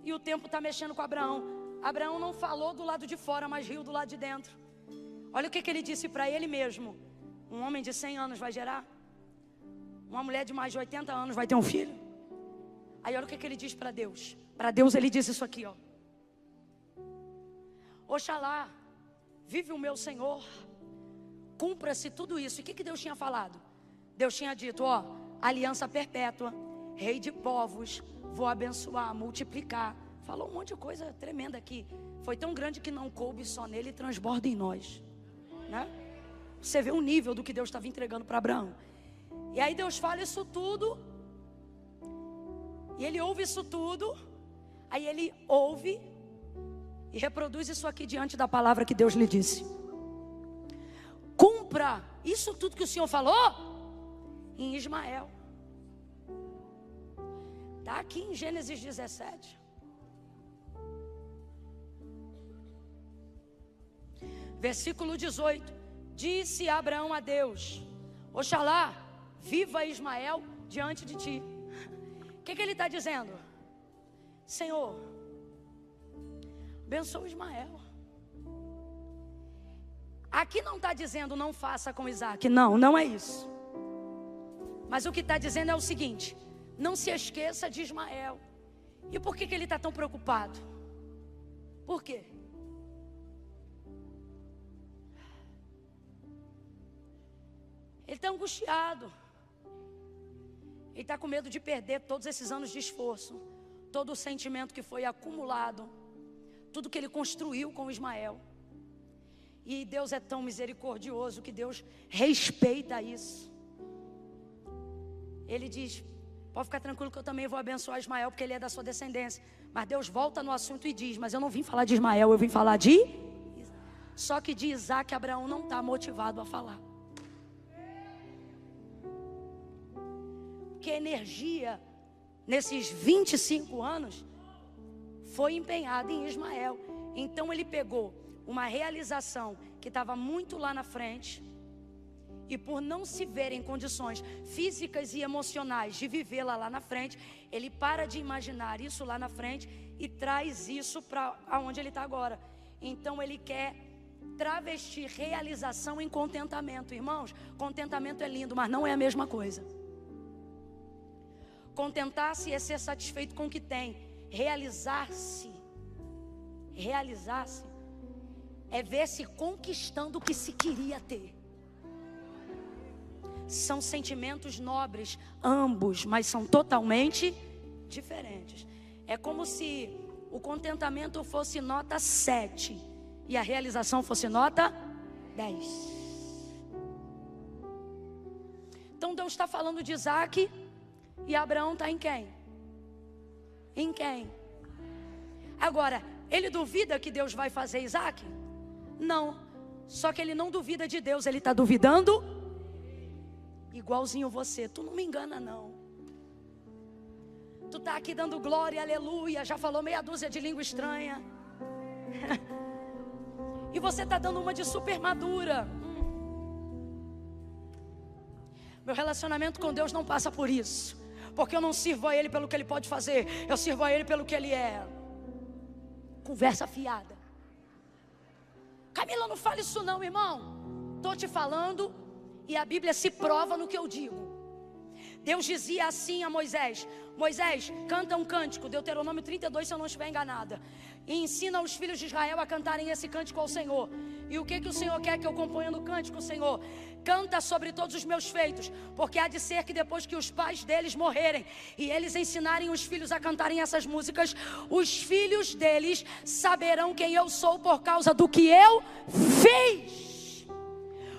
E o tempo está mexendo com Abraão. Abraão não falou do lado de fora, mas riu do lado de dentro. Olha o que ele disse para ele mesmo. Um homem de 100 anos vai gerar? Uma mulher de mais de 80 anos vai ter um filho? Aí olha o que ele diz para Deus. Para Deus ele diz isso aqui, ó. Oxalá, vive o meu Senhor, cumpra-se tudo isso. E o que Deus tinha falado? Deus tinha dito, ó, aliança perpétua, rei de povos, vou abençoar, multiplicar. Falou um monte de coisa tremenda aqui. Foi tão grande que não coube só nele e transborda em nós, né? Você vê o nível do que Deus estava entregando para Abraão. E aí Deus fala isso tudo, e ele ouve isso tudo, aí ele ouve e reproduz isso aqui diante da palavra que Deus lhe disse. Cumpra isso tudo que o Senhor falou em Ismael. Está aqui em Gênesis 17. Versículo 18. Disse Abraão a Deus, oxalá, viva Ismael diante de ti. O que ele está dizendo? Senhor, abençoa Ismael. Aqui não está dizendo não faça com Isaac. Não é isso. Mas o que está dizendo é o seguinte: não se esqueça de Ismael. E por que ele está tão preocupado? Por quê? Ele está angustiado. Ele está com medo de perder todos esses anos de esforço, todo o sentimento que foi acumulado, tudo que ele construiu com Ismael. E Deus é tão misericordioso que Deus respeita isso. Ele diz, pode ficar tranquilo que eu também vou abençoar Ismael, porque ele é da sua descendência. Mas Deus volta no assunto e diz, mas eu não vim falar de Ismael, eu vim falar de Isaac. Só que de Isaac, Abraão não está motivado a falar. Porque a energia, nesses 25 anos, foi empenhada em Ismael. Então ele pegou uma realização que estava muito lá na frente, e por não se ver em condições físicas e emocionais de vivê-la lá na frente, ele para de imaginar isso lá na frente e traz isso para onde ele está agora. Então ele quer travestir realização em contentamento. Irmãos, contentamento é lindo, mas não é a mesma coisa. Contentar-se é ser satisfeito com o que tem. Realizar-se é ver-se conquistando o que se queria ter. São sentimentos nobres, ambos, mas são totalmente diferentes. É como se o contentamento fosse nota 7 e a realização fosse nota 10. Então Deus está falando de Isaac, e Abraão está em quem? Em quem? Agora, ele duvida que Deus vai fazer Isaac? Não. Só que ele não duvida de Deus, ele está duvidando igualzinho você. Tu não me engana não. Tu está aqui dando glória, aleluia, já falou meia dúzia de língua estranha. E você está dando uma de super madura. Meu relacionamento com Deus não passa por isso. Porque eu não sirvo a Ele pelo que Ele pode fazer, eu sirvo a Ele pelo que Ele é. Conversa fiada. Camila, não fale isso não, irmão. Estou te falando e a Bíblia se prova no que eu digo. Deus dizia assim a Moisés: Moisés, canta um cântico, Deuteronômio 32, se eu não estiver enganada, e ensina os filhos de Israel a cantarem esse cântico ao Senhor. E o que o Senhor quer que eu componha no cântico, Senhor? Canta sobre todos os meus feitos, porque há de ser que depois que os pais deles morrerem e eles ensinarem os filhos a cantarem essas músicas, os filhos deles saberão quem eu sou por causa do que eu fiz.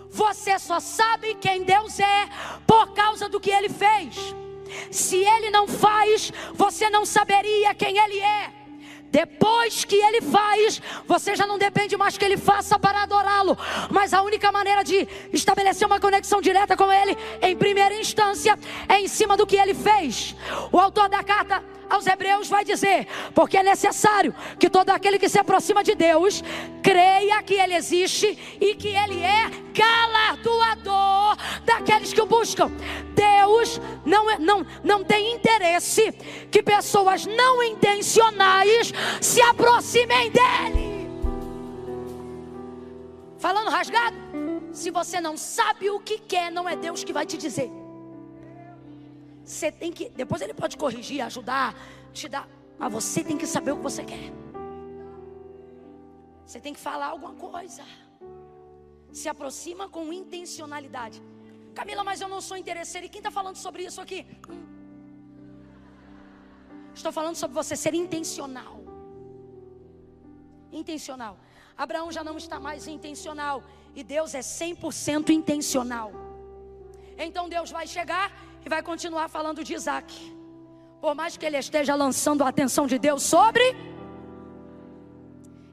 Você só sabe quem Deus é por causa do que Ele fez. Se Ele não faz, você não saberia quem Ele é. Depois que Ele faz, você já não depende mais que Ele faça para adorá-lo. Mas a única maneira de estabelecer uma conexão direta com Ele, em primeira instância, é em cima do que Ele fez. O autor da carta aos Hebreus vai dizer: porque é necessário que todo aquele que se aproxima de Deus creia que Ele existe e que Ele é galardoador daqueles que o buscam. Deus não tem interesse que pessoas não intencionais se aproximem dEle. Falando rasgado, se você não sabe o que quer, não é Deus que vai te dizer. Você tem que, depois Ele pode corrigir, ajudar, te dar, mas você tem que saber o que você quer. Você tem que falar alguma coisa. Se aproxima com intencionalidade. Camila, mas eu não sou interesseira. E quem está falando sobre isso aqui? Estou falando sobre você ser intencional. Intencional. Abraão já não está mais intencional, e Deus é 100% intencional. Então Deus vai chegar e vai continuar falando de Isaac, por mais que ele esteja lançando a atenção de Deus sobre.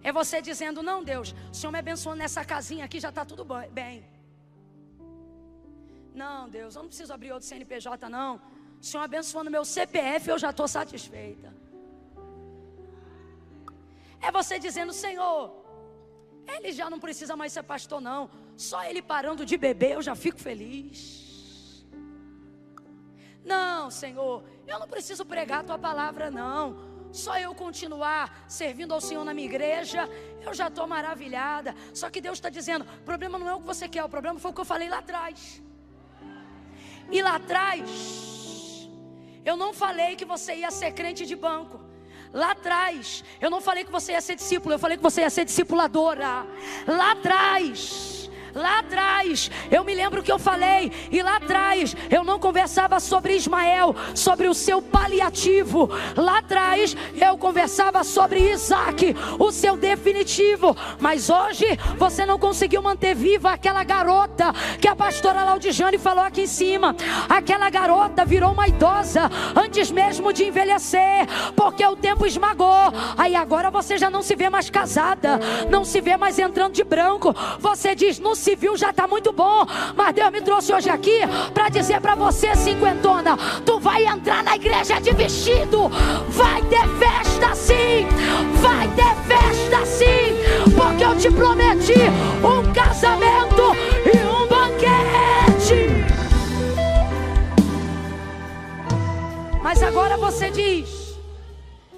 É você dizendo: não, Deus, o Senhor me abençoou nessa casinha aqui, já está tudo bem. Não, Deus, eu não preciso abrir outro CNPJ não. O Senhor abençoou no meu CPF, eu já estou satisfeita. É você dizendo: Senhor, ele já não precisa mais ser pastor não, só ele parando de beber eu já fico feliz. Não, Senhor, eu não preciso pregar a tua palavra não, só eu continuar servindo ao Senhor na minha igreja, eu já estou maravilhada. Só que Deus está dizendo: o problema não é o que você quer, o problema foi o que eu falei lá atrás. E lá atrás eu não falei que você ia ser crente de banco. Lá atrás eu não falei que você ia ser discípulo, eu falei que você ia ser discipuladora. Lá atrás, eu me lembro que eu falei, e lá atrás eu não conversava sobre Ismael, sobre o seu paliativo. Lá atrás eu conversava sobre Isaac, o seu definitivo. Mas hoje você não conseguiu manter viva aquela garota que a pastora Laudijane falou aqui em cima. Aquela garota virou uma idosa antes mesmo de envelhecer, porque o tempo esmagou. Aí agora você já não se vê mais casada, não se vê mais entrando de branco. Você diz: no civil já está muito bom, mas Deus me trouxe hoje aqui para dizer para você, cinquentona, tu vai entrar na igreja de vestido. Vai ter festa sim, vai ter festa sim, porque eu te prometi um casamento e um banquete. Mas agora você diz: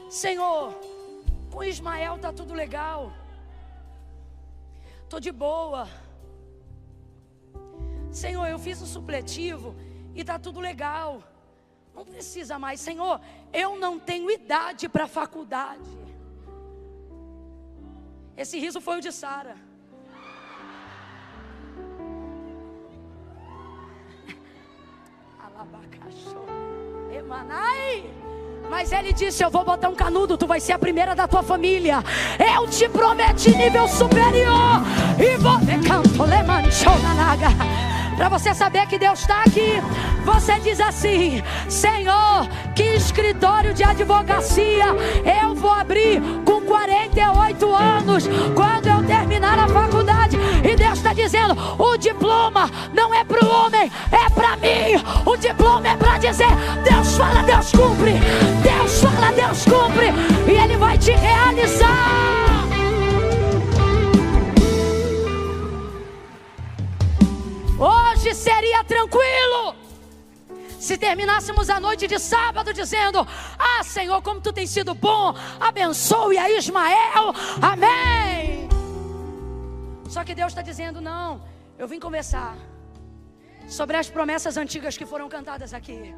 Senhor, com Ismael está tudo legal, estou de boa. Senhor, eu fiz o supletivo e está tudo legal, não precisa mais. Senhor, eu não tenho idade para faculdade. Esse riso foi o de Sara. Mas ele disse: eu vou botar um canudo, tu vai ser a primeira da tua família. Eu te prometi nível superior. E vou canto lemanchonanaga. Para você saber que Deus está aqui, você diz assim: Senhor, que escritório de advocacia eu vou abrir com 48 anos, quando eu terminar a faculdade. E Deus está dizendo: o diploma não é para o homem, é para mim. O diploma é para dizer: Deus fala, Deus cumpre. Deus fala, Deus cumpre. E Ele vai te realizar. Hoje seria tranquilo se terminássemos a noite de sábado dizendo: ah, Senhor, como tu tens sido bom, abençoe a Ismael, amém. Só que Deus está dizendo: não, eu vim conversar. sobre as promessas antigas que foram cantadas aqui.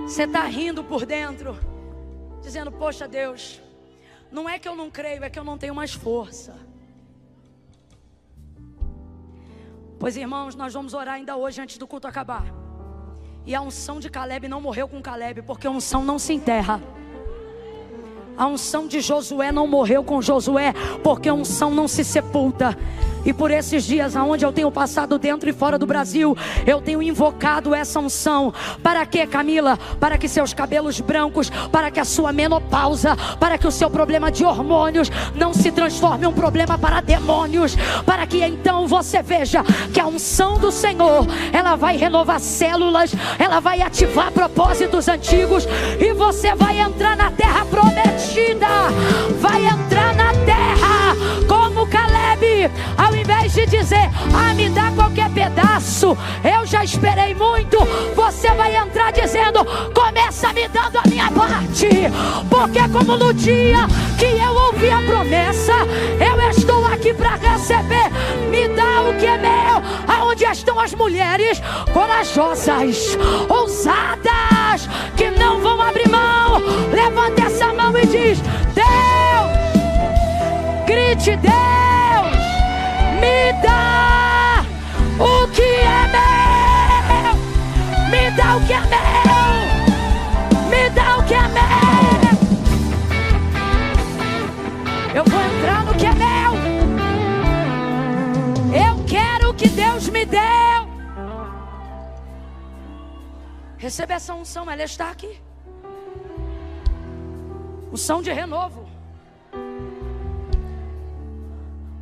Você está rindo por dentro, dizendo: poxa Deus, não é que eu não creio, é que eu não tenho mais força. Pois irmãos, nós vamos orar ainda hoje antes do culto acabar. E a unção de Caleb não morreu com Caleb, porque a unção não se enterra. A unção de Josué não morreu com Josué, porque a unção não se sepulta. E por esses dias aonde eu tenho passado dentro e fora do Brasil, eu tenho invocado essa unção. Para quê, Camila? Para que seus cabelos brancos, para que a sua menopausa, para que o seu problema de hormônios não se transforme em um problema para demônios. Para que então você veja que a unção do Senhor, ela vai renovar células, ela vai ativar propósitos antigos, e você vai entrar na terra prometida. Vai entrar na terra como Caleb. Ao invés de dizer: ah, me dá qualquer pedaço, eu já esperei muito, você vai entrar dizendo: começa me dando a minha parte. Porque como no dia que eu ouvi a promessa, eu estou aqui para receber. Me dá o que é meu. Aonde estão as mulheres corajosas, ousadas, que não vão abrir mão? Levanta essa mão e diz: Deus, grite: Deus, me dá o que é meu. Me dá o que é meu. Me dá o que é meu. Eu vou entrar no que é meu. Eu quero o que Deus me deu. Receba essa unção, ela está aqui. Unção de renovo.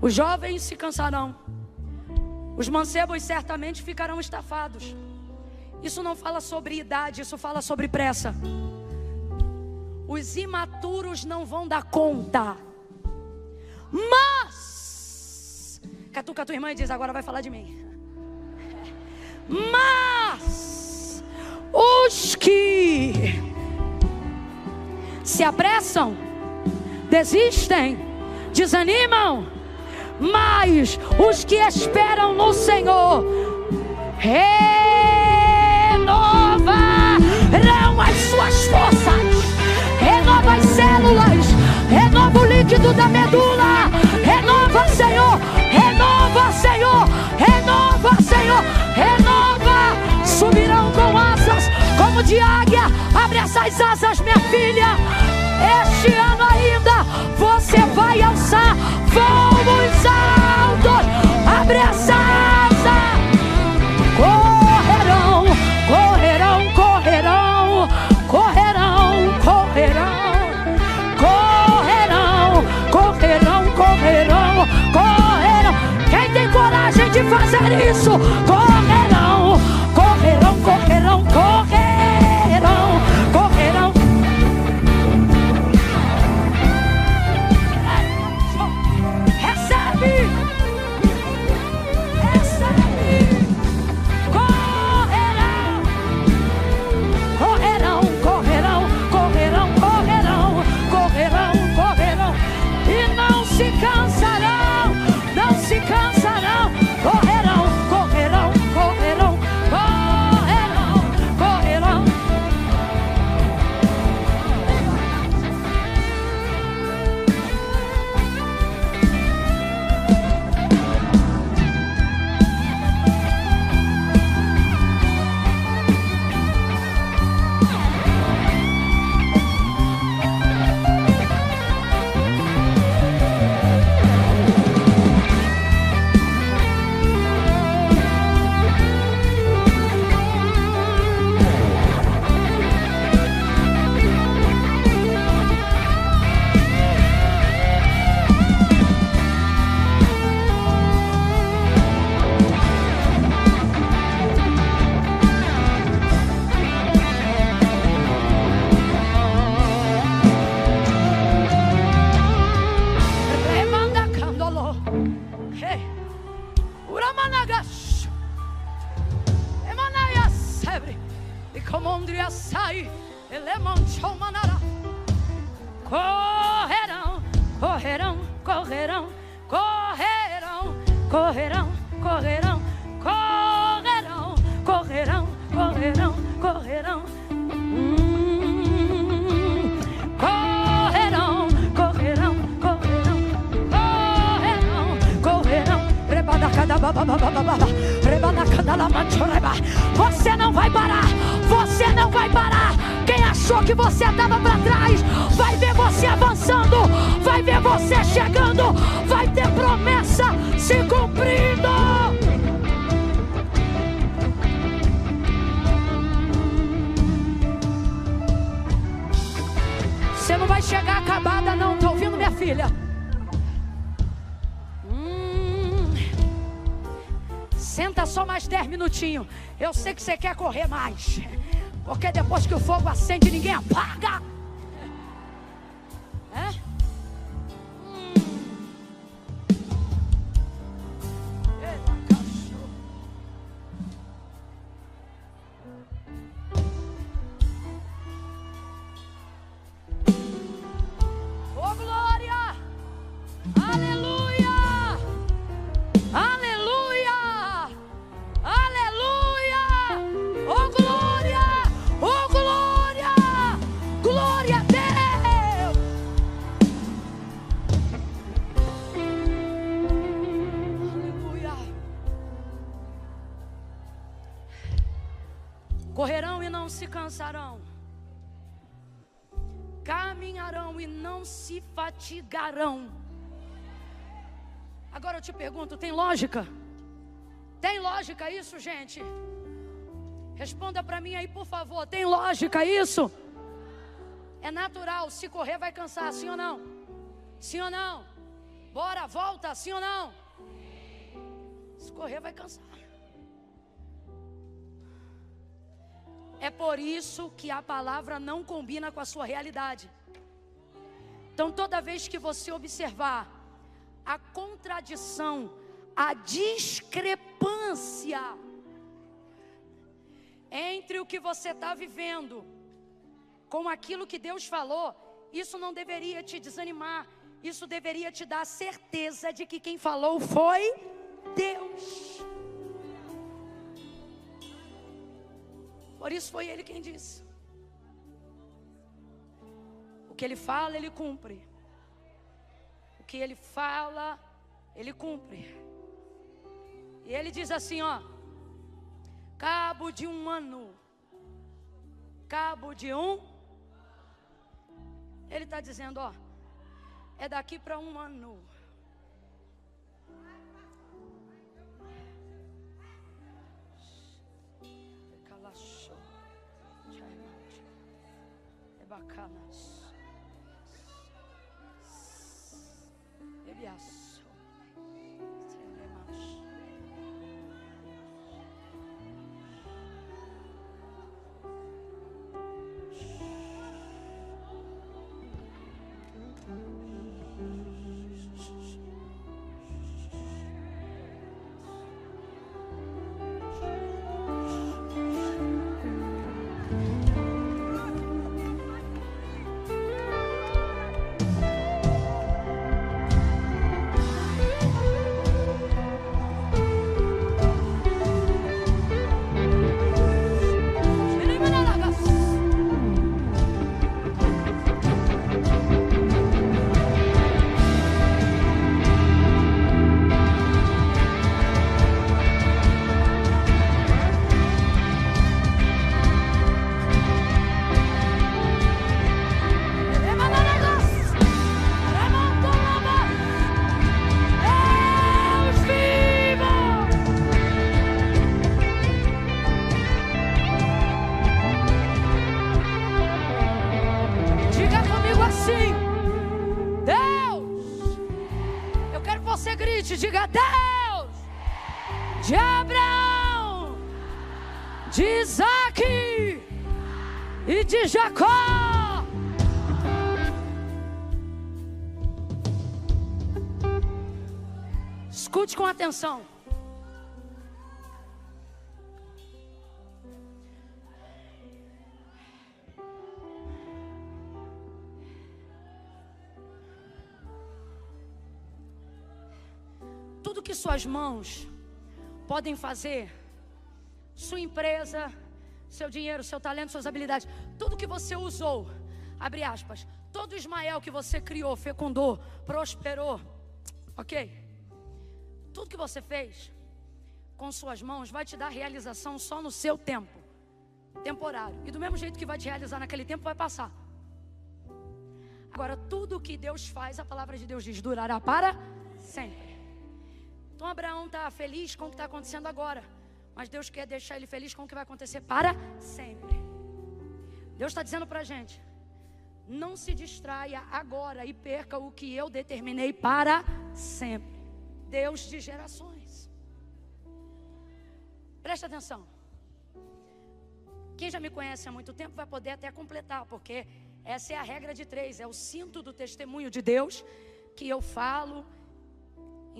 Os jovens se cansarão, os mancebos certamente ficarão estafados. Isso não fala sobre idade, isso fala sobre pressa. Os imaturos não vão dar conta. Mas, catuca a tua irmã e diz: agora vai falar de mim. Mas os que se apressam, desistem, desanimam. Mas os que esperam no Senhor renovarão as suas forças. Renova as células, renova o líquido da medula. Renova, Senhor, renova, Senhor, renova, Senhor, renova. Subirão com asas como de águia. Abre essas asas, minha filha. Este ano ainda você vai alçar voos altos. Abre essa asa. Correrão, correrão, correrão, correrão, correrão, correrão, correrão, correrão, correrão. Quem tem coragem de fazer isso? Correrão, correrão, correrão, correrão, correrão. Cansarão, não se cansarão, correrão, correrão, correrão, correrão, correrão, correrão, correrão, correrão, correrão, correrão. Correrão, correrão, correrão, correrão, correrão. Você não vai parar, você não vai parar. Quem achou que você estava para trás, vai ver você avançando, vai ver você chegando, vai ter promessa se cumprindo. Você não vai chegar acabada não, tá ouvindo, minha filha? Senta só mais 10 minutinhos. Eu sei que você quer correr mais, porque depois que o fogo acende, ninguém apaga. É? Oh, glória! Aleluia! Aleluia! Aleluia! Oh, glória! Oh, glória! Glória a Deus! Aleluia! Correrão e não se cansarão, caminharão e não se fatigarão. Agora eu te pergunto, tem lógica? Tem lógica isso, gente? Responda para mim aí, por favor. Tem lógica isso? É natural. Se correr vai cansar, sim ou não? Sim ou não? Bora, volta, sim ou não? Se correr vai cansar. É por isso que a palavra não combina com a sua realidade. Então toda vez que você observar a contradição, a discrepância entre o que você está vivendo com aquilo que Deus falou, isso não deveria te desanimar. Isso deveria te dar a certeza de que quem falou foi Deus. Por isso foi Ele quem disse. O que Ele fala, Ele cumpre. O que Ele fala, Ele cumpre. E Ele diz assim, ó: cabo de um ano. Cabo de um. Ele está dizendo, ó, é daqui para um ano. É bacana. Bebiaço. Diga Deus de Abraão, de Isaac e de Jacó. Escute com atenção. tudo que suas mãos podem fazer, sua empresa, seu dinheiro, seu talento, suas habilidades, tudo que você usou, abre aspas, todo Ismael que você criou, fecundou, prosperou, ok? Tudo que você fez com suas mãos vai te dar realização só no seu tempo temporário. E do mesmo jeito que vai te realizar naquele tempo, vai passar. Agora, tudo que Deus faz, a palavra de Deus diz, durará para sempre. Então Abraão está feliz com o que está acontecendo agora, mas Deus quer deixar ele feliz com o que vai acontecer para sempre. Deus está dizendo para a gente, não se distraia agora e perca o que eu determinei para sempre. Deus de gerações. Presta atenção. Quem já me conhece há muito tempo vai poder até completar, porque essa é a regra de 3, é o cinto do testemunho de Deus que eu falo,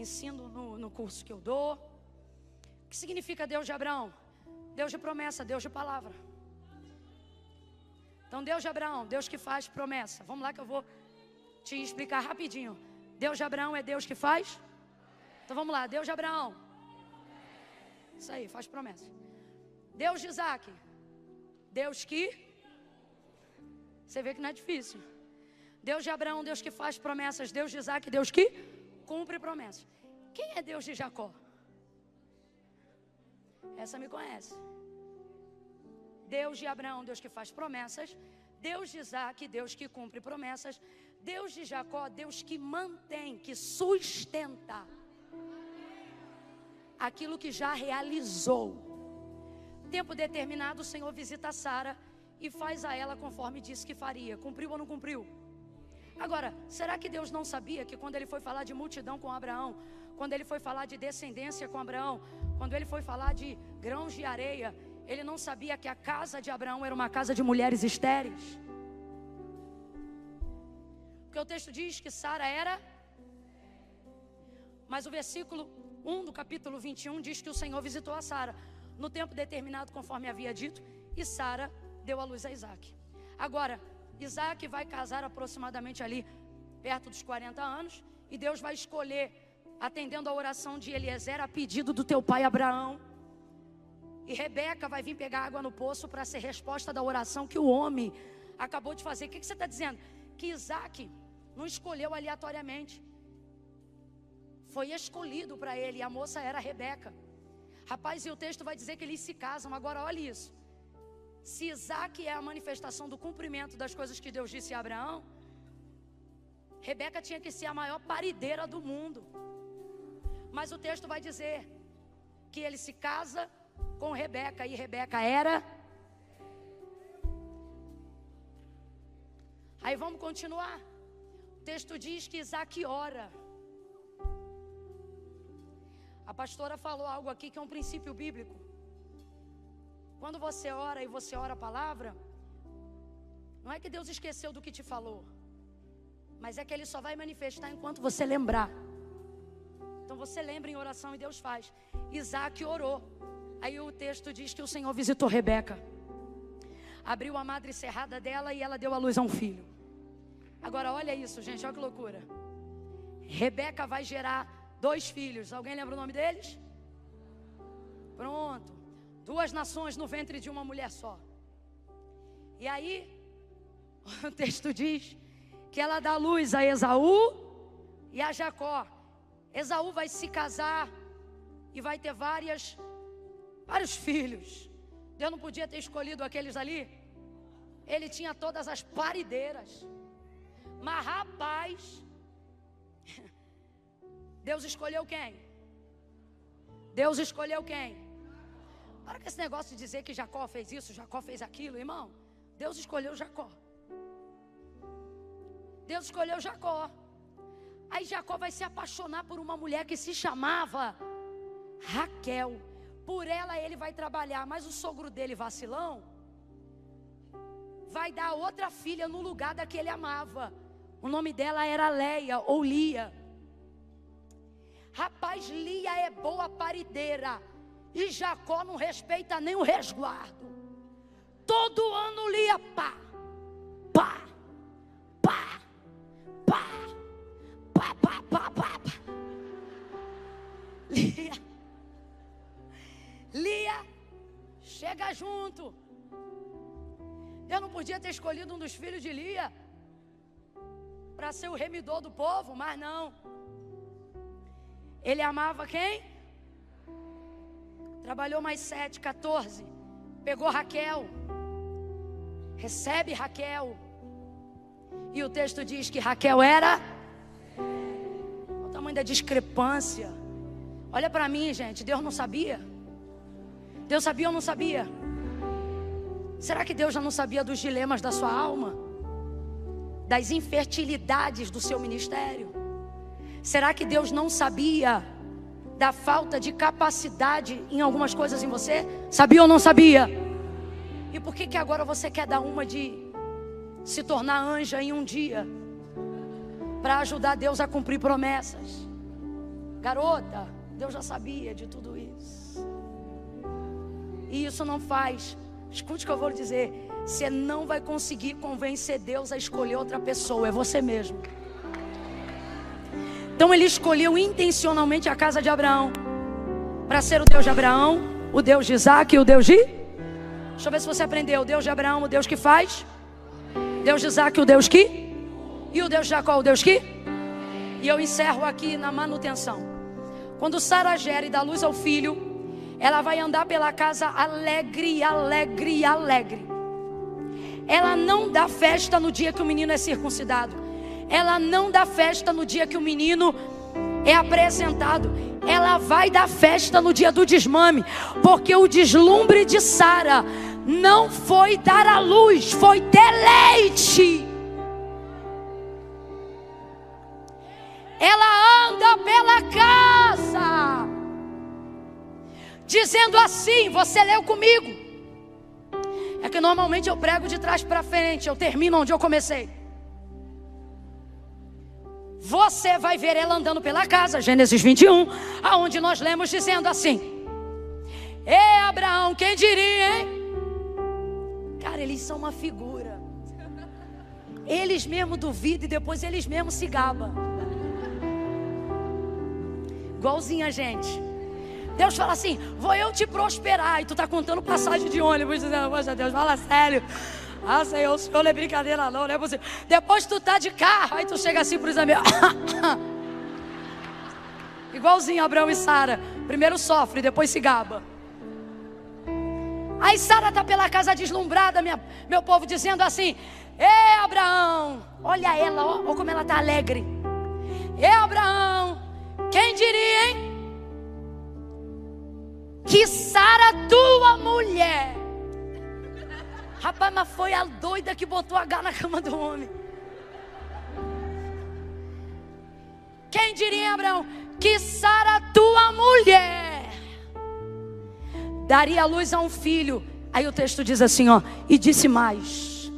ensino no curso que eu dou. O que significa Deus de Abraão? Deus de promessa, Deus de palavra. Então Deus de Abraão, Deus que faz promessa. Vamos lá que eu vou te explicar rapidinho. Deus de Abraão é Deus que faz. Então vamos lá, Deus de Abraão. Isso aí, faz promessa. Deus de Isaac, Deus que... Você vê que não é difícil. Deus de Abraão, Deus que faz promessas. Deus de Isaac, Deus que cumpre promessas. Quem é Deus de Jacó? Essa me conhece. Deus de Abraão, Deus que faz promessas. Deus de Isaac, Deus que cumpre promessas. Deus de Jacó, Deus que mantém, que sustenta aquilo que já realizou. Tempo determinado, o Senhor visita Sara e faz a ela conforme disse que faria. Cumpriu ou não cumpriu? Agora, será que Deus não sabia que quando ele foi falar de multidão com Abraão, quando ele foi falar de descendência com Abraão, quando ele foi falar de grãos de areia, ele não sabia que a casa de Abraão era uma casa de mulheres estéreis? Porque o texto diz que Sara era... Mas o versículo 1 do capítulo 21 diz que o Senhor visitou a Sara no tempo determinado, conforme havia dito, e Sara deu à luz a Isaac. Agora, Isaac vai casar aproximadamente ali perto dos 40 anos, e Deus vai escolher, atendendo a oração de Eliezer, a pedido do teu pai Abraão, e Rebeca vai vir pegar água no poço para ser resposta da oração que o homem acabou de fazer. O que você está dizendo? Que Isaac não escolheu aleatoriamente, foi escolhido para ele, e a moça era Rebeca. Rapaz, e o texto vai dizer que eles se casam. Agora olha isso, se Isaac é a manifestação do cumprimento das coisas que Deus disse a Abraão, Rebeca tinha que ser a maior parideira do mundo. Mas o texto vai dizer que ele se casa com Rebeca, e Rebeca era... Aí vamos continuar. O texto diz que Isaac ora. A pastora falou algo aqui que é um princípio bíblico. Quando você ora e você ora a palavra, não é que Deus esqueceu do que te falou, mas é que Ele só vai manifestar enquanto você lembrar. Então você lembra em oração e Deus faz. Isaac orou. Aí o texto diz que o Senhor visitou Rebeca, abriu a madre cerrada dela e ela deu à luz a um filho. Agora olha isso, gente, olha que loucura. Rebeca vai gerar 2 filhos. Alguém lembra o nome deles? Pronto. 2 nações no ventre de uma mulher só. E aí o texto diz que ela dá luz a Esaú e a Jacó. Esaú vai se casar e vai ter vários filhos. Deus não podia ter escolhido aqueles ali? Ele tinha todas as parideiras. Mas rapaz, Deus escolheu quem? Deus escolheu quem? Para com esse negócio de dizer que Jacó fez isso, Jacó fez aquilo, irmão. Deus escolheu Jacó. Deus escolheu Jacó. Aí Jacó vai se apaixonar por uma mulher que se chamava Raquel. Por ela ele vai trabalhar, mas o sogro dele, vacilão, vai dar outra filha no lugar da que ele amava. O nome dela era Leia ou Lia. Rapaz, Lia é boa parideira, e Jacó não respeita nem o resguardo. Todo ano Lia pá, pá, pá, pá, pá, pá, pá, pá, pá. estar junto. Deus não podia ter escolhido um dos filhos de Lia para ser o remidor do povo, mas não. Ele amava quem? Trabalhou mais 7, 14. Pegou Raquel. Recebe Raquel. E o texto diz que Raquel era... Olha o tamanho da discrepância. Olha para mim, gente. Deus não sabia? Deus sabia ou não sabia? Será que Deus já não sabia dos dilemas da sua alma? Das infertilidades do seu ministério? Será que Deus não sabia da falta de capacidade em algumas coisas em você? Sabia ou não sabia? E por que agora você quer dar uma de se tornar anja em um dia para ajudar Deus a cumprir promessas? Garota, Deus já sabia de tudo isso. E isso não faz... Escute o que eu vou lhe dizer. Você não vai conseguir convencer Deus a escolher outra pessoa. É você mesmo. Então ele escolheu intencionalmente a casa de Abraão para ser o Deus de Abraão, o Deus de Isaac e o Deus de... Deixa eu ver se você aprendeu. O Deus de Abraão, o Deus que faz. Deus de Isaac, o Deus que... E o Deus de Jacó, o Deus que... E eu encerro aqui na manutenção. Quando Sara gera e dá luz ao filho, ela vai andar pela casa alegre, alegre, alegre. Ela não dá festa no dia que o menino é circuncidado. Ela não dá festa no dia que o menino é apresentado. Ela vai dar festa no dia do desmame. Porque o deslumbre de Sara não foi dar à luz, foi deleite. Ela anda pela casa dizendo assim, você leu comigo. É que normalmente eu prego de trás para frente, eu termino onde eu comecei. Você vai ver ela andando pela casa, Gênesis 21, aonde nós lemos dizendo assim: Ei, Abraão, quem diria, hein? Cara, eles são uma figura. Eles mesmo duvidam e depois eles mesmos se gabam. Igualzinho a gente. Deus fala assim, vou eu te prosperar. E tu tá contando passagem de ônibus, dizendo, poxa Deus, fala sério. Ah, Senhor, o Senhor não é brincadeira não é possível. Depois tu tá de carro, aí tu chega assim pros amigos. Igualzinho Abraão e Sara. Primeiro sofre, depois se gaba. Aí Sara tá pela casa deslumbrada, meu povo, dizendo assim: Ei, Abraão, olha ela, ó como ela tá alegre. Ei, Abraão, quem diria, hein? Que Sara, tua mulher. Rapaz, mas foi a doida que botou H na cama do homem. Quem diria, Abraão, que Sara, tua mulher, daria luz a um filho. Aí o texto diz assim, ó, e disse mais: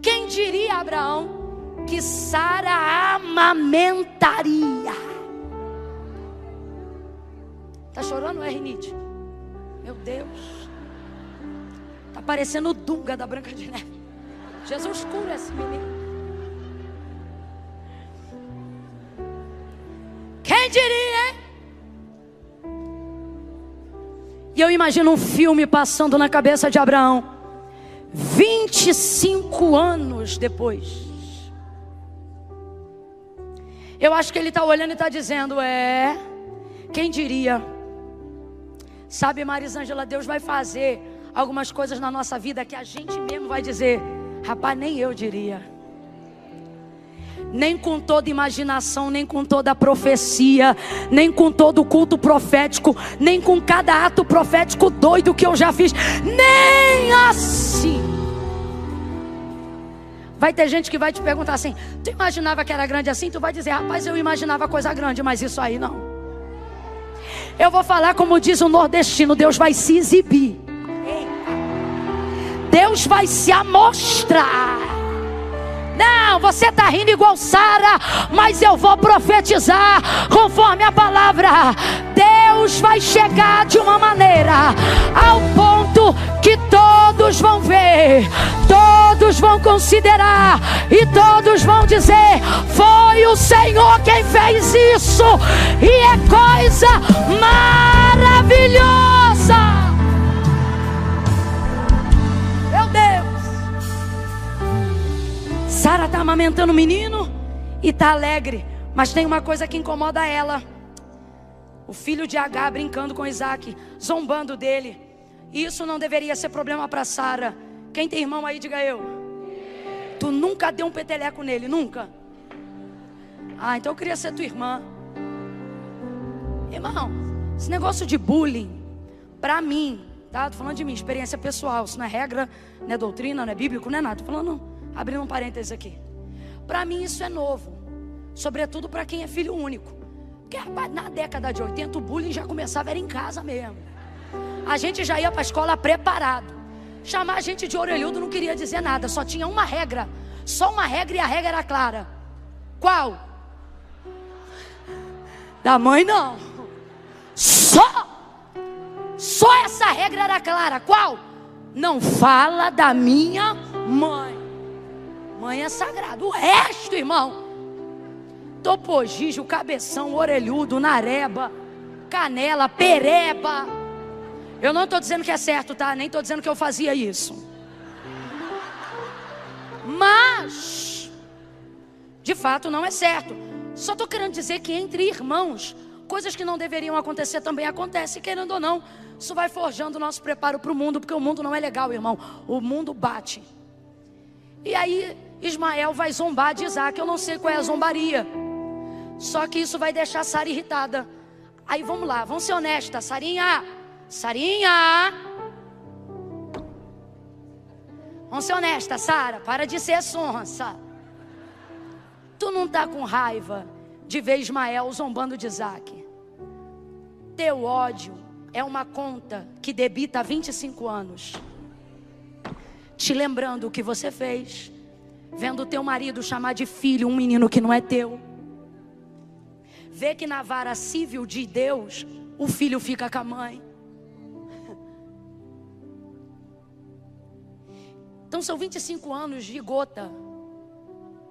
quem diria, Abraão, que Sara amamentaria? Tá chorando, é, Rinite? Meu Deus. Tá parecendo o Dunga da Branca de Neve. Jesus cura esse menino. Quem diria, hein? E eu imagino um filme passando na cabeça de Abraão 25 anos depois. Eu acho que ele está olhando e está dizendo, quem diria? Sabe, Marisângela, Deus vai fazer algumas coisas na nossa vida que a gente mesmo vai dizer, rapaz, nem eu diria. Nem com toda imaginação, nem com toda profecia, nem com todo o culto profético, nem com cada ato profético doido que eu já fiz, nem assim. Vai ter gente que vai te perguntar assim, tu imaginava que era grande assim? Tu vai dizer, rapaz, eu imaginava coisa grande, mas isso aí não. Eu vou falar como diz o nordestino, Deus vai se exibir. Deus vai se amostrar. Não, você está rindo igual Sara, mas eu vou profetizar conforme a palavra. Deus vai chegar de uma maneira ao ponto que todos vão ver, todos vão considerar e todos vão dizer, foi o Senhor quem fez isso, e é coisa maravilhosa. Sara está amamentando o menino e está alegre, mas tem uma coisa que incomoda ela. O filho de Agar brincando com Isaac, zombando dele. E isso não deveria ser problema para Sara. Quem tem irmão aí, diga eu. Tu nunca deu um peteleco nele, nunca? Ah, então eu queria ser tua irmã. Irmão, esse negócio de bullying, pra mim, tá? Tô falando de mim, experiência pessoal. Isso não é regra, não é doutrina, não é bíblico, não é nada. Tô falando, abrindo um parênteses aqui. Pra mim isso é novo, sobretudo pra quem é filho único. Porque rapaz, na década de 80 o bullying já começava, era em casa mesmo. A gente já ia pra escola preparado. Chamar a gente de orelhudo não queria dizer nada, só tinha uma regra. Só uma regra, e a regra era clara. Qual? Da mãe não. Só essa regra era clara. Qual? Não fala da minha mãe. Mãe é sagrado. O resto, irmão, topogígio, cabeção, orelhudo, nareba, canela, pereba. Eu não estou dizendo que é certo, tá? Nem estou dizendo que eu fazia isso. Mas, de fato, não é certo. Só estou querendo dizer que entre irmãos, coisas que não deveriam acontecer também acontecem, querendo ou não. Isso vai forjando o nosso preparo para o mundo, porque o mundo não é legal, irmão. O mundo bate. E aí, Ismael vai zombar de Isaac. Eu não sei qual é a zombaria. Só que isso vai deixar Sara irritada. Aí vamos lá, vamos ser honestas, Sarinha. Sarinha. Vamos ser honesta, Sara. Para de ser sonsa. Tu não tá com raiva de ver Ismael zombando de Isaac? Teu ódio é uma conta que debita há 25 anos. Te lembrando o que você fez, vendo teu marido chamar de filho um menino que não é teu. Vê que na vara civil de Deus, o filho fica com a mãe. Então são 25 anos de gota.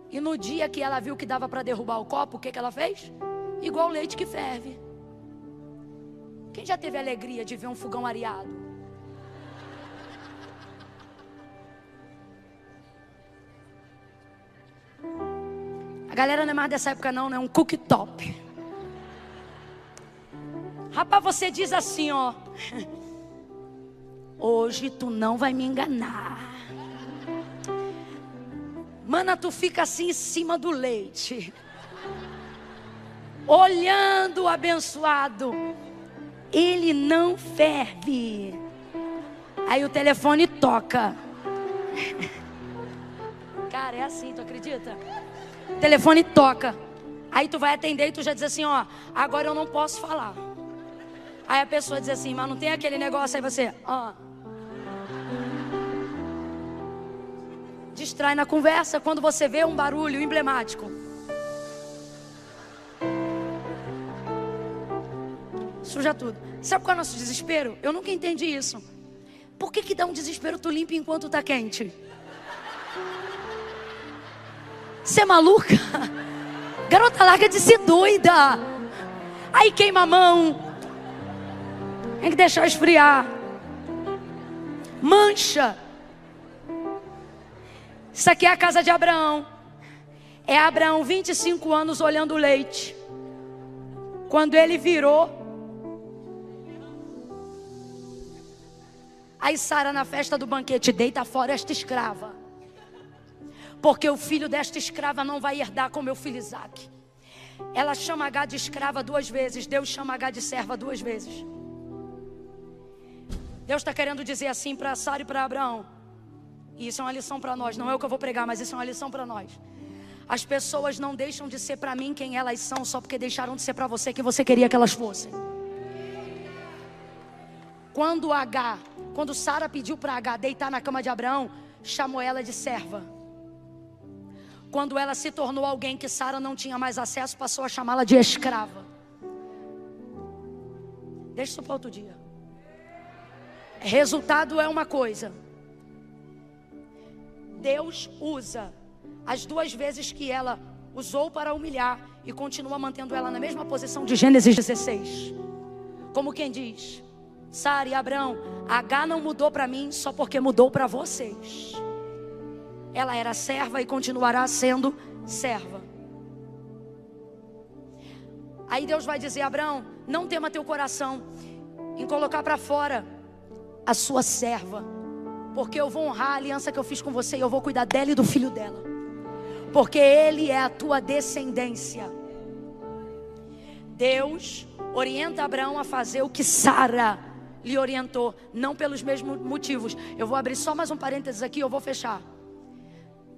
E no dia que ela viu que dava para derrubar o copo, o que ela fez? Igual leite que ferve. Quem já teve a alegria de ver um fogão areado? A galera não é mais dessa época não, né? Um cooktop. Rapaz, você diz assim, ó. Hoje tu não vai me enganar. Mana, tu fica assim em cima do leite, olhando o abençoado. Ele não ferve. Aí o telefone toca. Cara, é assim, tu acredita? O telefone toca. Aí tu vai atender e tu já diz assim, ó, agora eu não posso falar. Aí a pessoa diz assim, mas não tem aquele negócio. Aí você, ó, distrai na conversa. Quando você vê um barulho emblemático, suja tudo. Sabe qual é o nosso desespero? Eu nunca entendi isso. Por que dá um desespero tu limpa enquanto tá quente? Você é maluca? Garota, larga de ser doida. Aí queima a mão. Tem que deixar esfriar. Mancha. Isso aqui é a casa de Abraão. É Abraão, 25 anos olhando o leite. Quando ele virou, aí Sara na festa do banquete, deita fora esta escrava, porque o filho desta escrava não vai herdar com meu filho Isaac. Ela chama Agar de escrava 2 vezes. Deus chama Agar de serva 2 vezes. Deus está querendo dizer assim para Sara e para Abraão. E isso é uma lição para nós. Não é o que eu vou pregar, mas isso é uma lição para nós. As pessoas não deixam de ser para mim quem elas são só porque deixaram de ser para você quem você queria que elas fossem. Quando Sara pediu para Agar deitar na cama de Abraão, chamou ela de serva. Quando ela se tornou alguém que Sara não tinha mais acesso, passou a chamá-la de escrava. Deixa isso para outro dia. Resultado é uma coisa. Deus usa as 2 vezes que ela usou para humilhar e continua mantendo ela na mesma posição de Gênesis 16. Como quem diz, Sara e Abraão, Agar não mudou para mim só porque mudou para vocês. Ela era serva e continuará sendo serva. Aí Deus vai dizer: Abraão, não tema teu coração em colocar para fora a sua serva, porque eu vou honrar a aliança que eu fiz com você, e eu vou cuidar dela e do filho dela, porque ele é a tua descendência. Deus orienta Abraão a fazer o que Sara lhe orientou, não pelos mesmos motivos. Eu vou abrir só mais um parênteses aqui, eu vou fechar.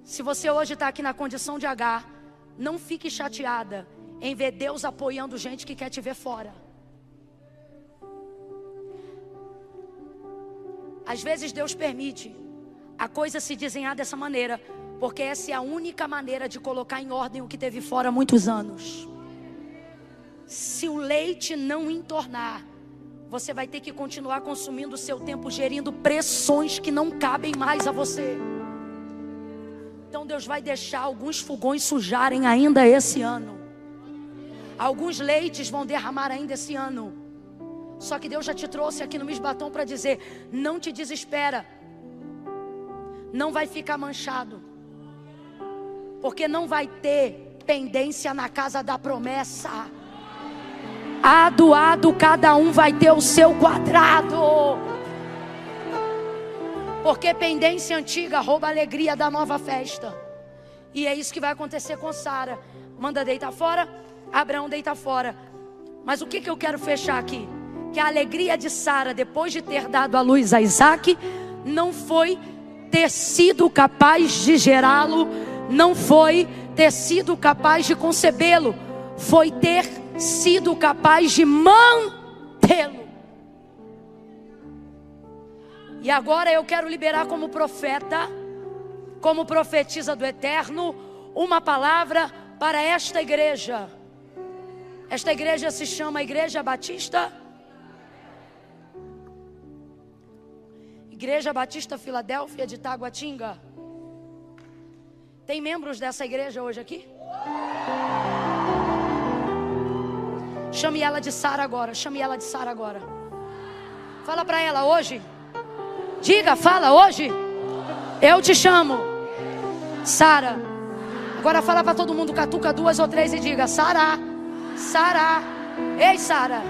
Se você hoje está aqui na condição de Agar, não fique chateada em ver Deus apoiando gente que quer te ver fora. Às vezes Deus permite a coisa se desenhar dessa maneira, porque essa é a única maneira de colocar em ordem o que teve fora há muitos anos. Se o leite não entornar, você vai ter que continuar consumindo o seu tempo, gerindo pressões que não cabem mais a você. Então Deus vai deixar alguns fogões sujarem ainda esse ano. Alguns leites vão derramar ainda esse ano. Só que Deus já te trouxe aqui no Misbatom para dizer: não te desespera, não vai ficar manchado, porque não vai ter pendência na casa da promessa. Ado, cada um vai ter o seu quadrado, porque pendência antiga rouba a alegria da nova festa. E é isso que vai acontecer com Sara. Manda deitar fora, Abraão deita fora. Mas o que eu quero fechar aqui? Que a alegria de Sara, depois de ter dado à luz a Isaac, não foi ter sido capaz de gerá-lo, não foi ter sido capaz de concebê-lo, foi ter sido capaz de mantê-lo. E agora eu quero liberar como profeta, como profetisa do Eterno, uma palavra para esta igreja. Esta igreja se chama Igreja Batista Filadélfia de Taguatinga. Tem membros dessa igreja hoje aqui? Chame ela de Sara agora. Chame ela de Sara agora. Fala para ela hoje. Diga, fala hoje. Eu te chamo Sara. Agora fala para todo mundo, catuca 2 ou 3 e diga: Sara, Sara. Ei, Sara.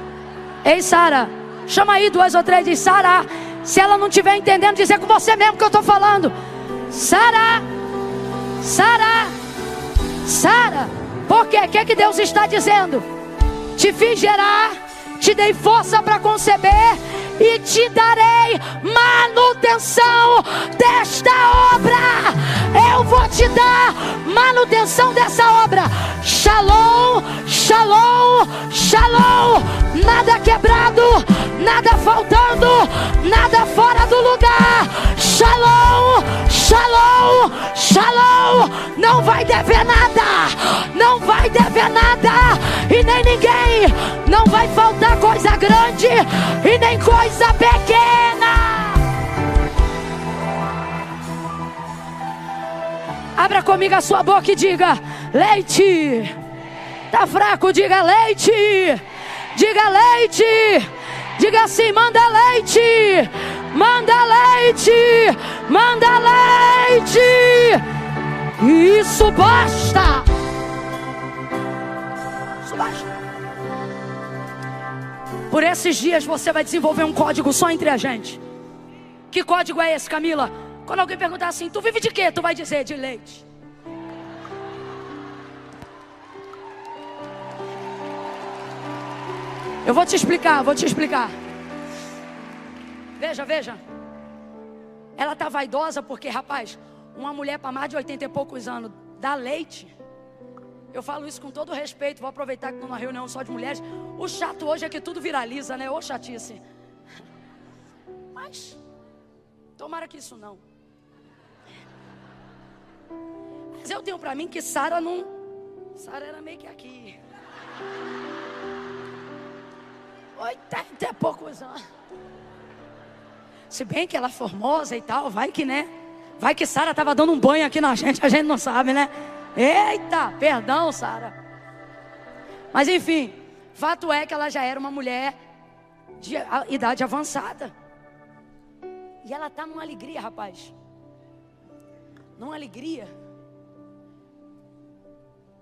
Ei, Sara. Chama aí 2 ou 3 e diz: Sara. Se ela não estiver entendendo, dizer com você mesmo que eu estou falando: Sara, Sara, Sara. Por quê? O que Deus está dizendo? Te fiz gerar, te dei força para conceber e te darei manutenção desta obra. Eu vou te dar manutenção dessa obra. Shalom, shalom, shalom. Nada quebrado, nada faltando, nada fora do lugar. Shalom, shalom, shalom. Não vai dever nada, não vai dever nada e nem ninguém. Não vai faltar coisa grande e nem coisa pequena. Abra comigo a sua boca e diga: leite. Tá fraco, diga leite. Diga leite. Diga assim: manda leite. Manda leite. Manda leite. Isso basta. Isso basta. Por esses dias você vai desenvolver um código só entre a gente. Que código é esse, Camila? Quando alguém perguntar assim: tu vive de quê? Tu vai dizer: de leite. Eu vou te explicar, Veja. Ela está vaidosa porque, rapaz, uma mulher para mais de 80 e poucos anos dá leite. Eu falo isso com todo respeito. Vou aproveitar que estou numa reunião só de mulheres. O chato hoje é que tudo viraliza, né? Ô chatice. Mas tomara que isso não. Mas eu tenho para mim que Sara não... Sara era meio que aqui. 80 e poucos anos. Se bem que ela é formosa e tal, vai que, né? Vai que Sara estava dando um banho aqui na gente, a gente não sabe, né? Eita, perdão, Sara. Mas enfim, fato é que ela já era uma mulher de idade avançada. E ela está numa alegria, rapaz. não alegria.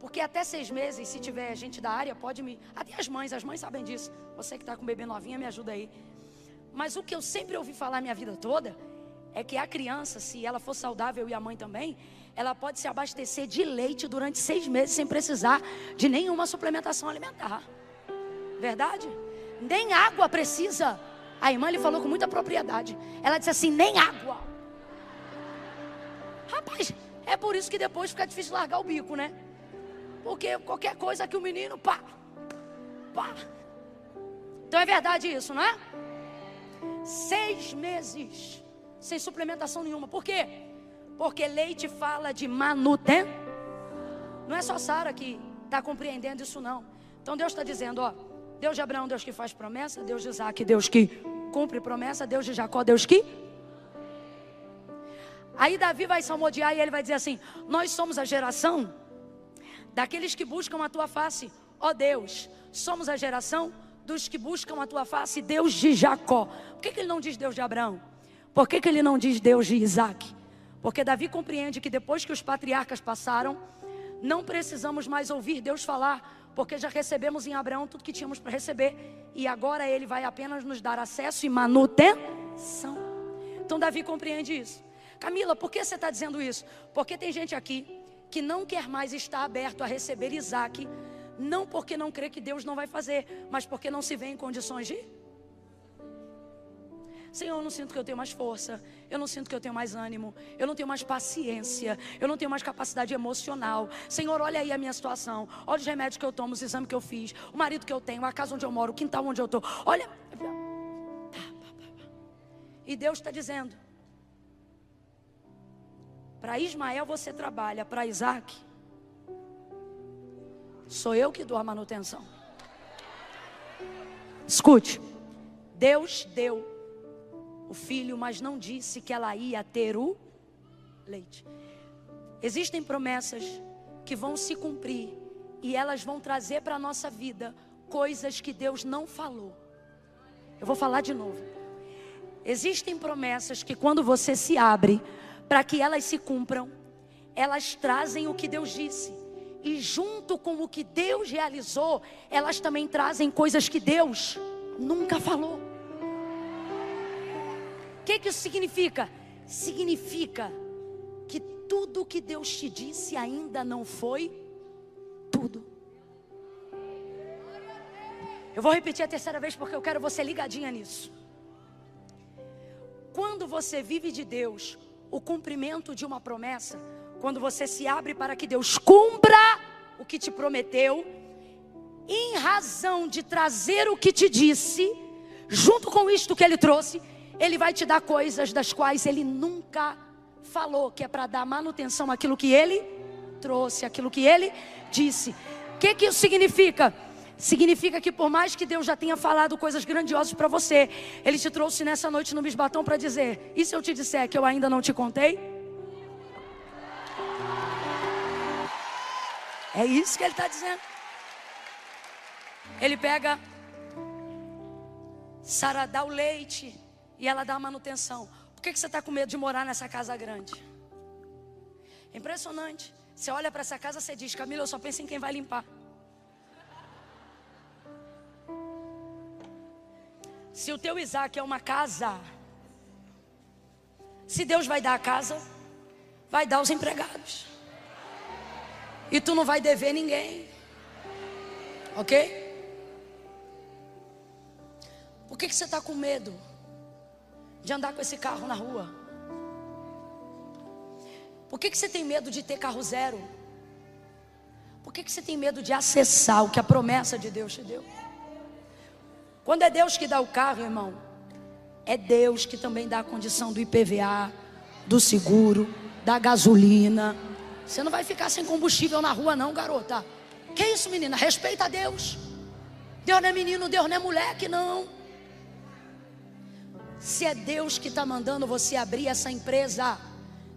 Porque até 6 meses, se tiver gente da área, pode me... Até as mães sabem disso. Você que está com bebê novinha, me ajuda aí. Mas o que eu sempre ouvi falar minha vida toda é que a criança, se ela for saudável e a mãe também, ela pode se abastecer de leite durante 6 meses sem precisar de nenhuma suplementação alimentar. Verdade? Nem água precisa. A irmã lhe falou com muita propriedade. Ela disse assim, nem água. Rapaz, é por isso que depois fica difícil largar o bico, né? Porque qualquer coisa que o menino, pá. Então é verdade isso, não é? 6 meses sem suplementação nenhuma. Por quê? Porque leite fala de manutenção. Não é só Sara que está compreendendo isso não. Então Deus está dizendo, ó, Deus de Abraão, Deus que faz promessa, Deus de Isaac, Deus que cumpre promessa, Deus de Jacó, Deus que... Aí Davi vai salmodiar e ele vai dizer assim, nós somos a geração daqueles que buscam a tua face, ó Deus. Somos a geração dos que buscam a tua face, Deus de Jacó. Por que ele não diz Deus de Abraão? Por que ele não diz Deus de Isaac? Porque Davi compreende que depois que os patriarcas passaram, não precisamos mais ouvir Deus falar, porque já recebemos em Abraão tudo que tínhamos para receber, e agora ele vai apenas nos dar acesso e manutenção. Então Davi compreende isso. Camila, por que você está dizendo isso? Porque tem gente aqui que não quer mais estar aberto a receber Isaac, não porque não crê que Deus não vai fazer, mas porque não se vê em condições de... Senhor, eu não sinto que eu tenho mais força, eu não sinto que eu tenho mais ânimo, eu não tenho mais paciência, eu não tenho mais capacidade emocional. Senhor, olha aí a minha situação, olha os remédios que eu tomo, os exames que eu fiz, o marido que eu tenho, a casa onde eu moro, o quintal onde eu estou. Olha, e Deus está dizendo, para Ismael você trabalha, para Isaac sou eu que dou a manutenção. Escute, Deus deu o filho, mas não disse que ela ia ter o leite. Existem promessas que vão se cumprir e elas vão trazer para a nossa vida coisas que Deus não falou. Eu vou falar de novo. Existem promessas que quando você se abre para que elas se cumpram, elas trazem o que Deus disse. E junto com o que Deus realizou, elas também trazem coisas que Deus nunca falou. O que isso significa? Significa que tudo que Deus te disse ainda não foi tudo. Eu vou repetir a 3ª vez porque eu quero você ligadinha nisso. Quando você vive de Deus o cumprimento de uma promessa, quando você se abre para que Deus cumpra o que te prometeu, em razão de trazer o que te disse, junto com isto que Ele trouxe, Ele vai te dar coisas das quais Ele nunca falou, que é para dar manutenção àquilo que Ele trouxe, àquilo que Ele disse. O que isso significa? Significa que por mais que Deus já tenha falado coisas grandiosas para você, Ele te trouxe nessa noite no Bisbatão para dizer, e se eu te disser que eu ainda não te contei? É isso que Ele está dizendo. Ele pega Sara, dá o leite e ela dá a manutenção. Por que você está com medo de morar nessa casa grande? É impressionante. Você olha para essa casa e você diz, Camila, eu só penso em quem vai limpar. Se o teu Isaac é uma casa, se Deus vai dar a casa, vai dar os empregados. E tu não vai dever ninguém. Ok? Por que você está com medo de andar com esse carro na rua? Por que você tem medo de ter carro zero? Por que você tem medo de acessar o que a promessa de Deus te deu? Quando é Deus que dá o carro, irmão, é Deus que também dá a condição do IPVA, do seguro, da gasolina. Você não vai ficar sem combustível na rua não, garota. Que isso, menina? Respeita a Deus. Deus não é menino, Deus não é moleque, não. Se é Deus que está mandando você abrir essa empresa,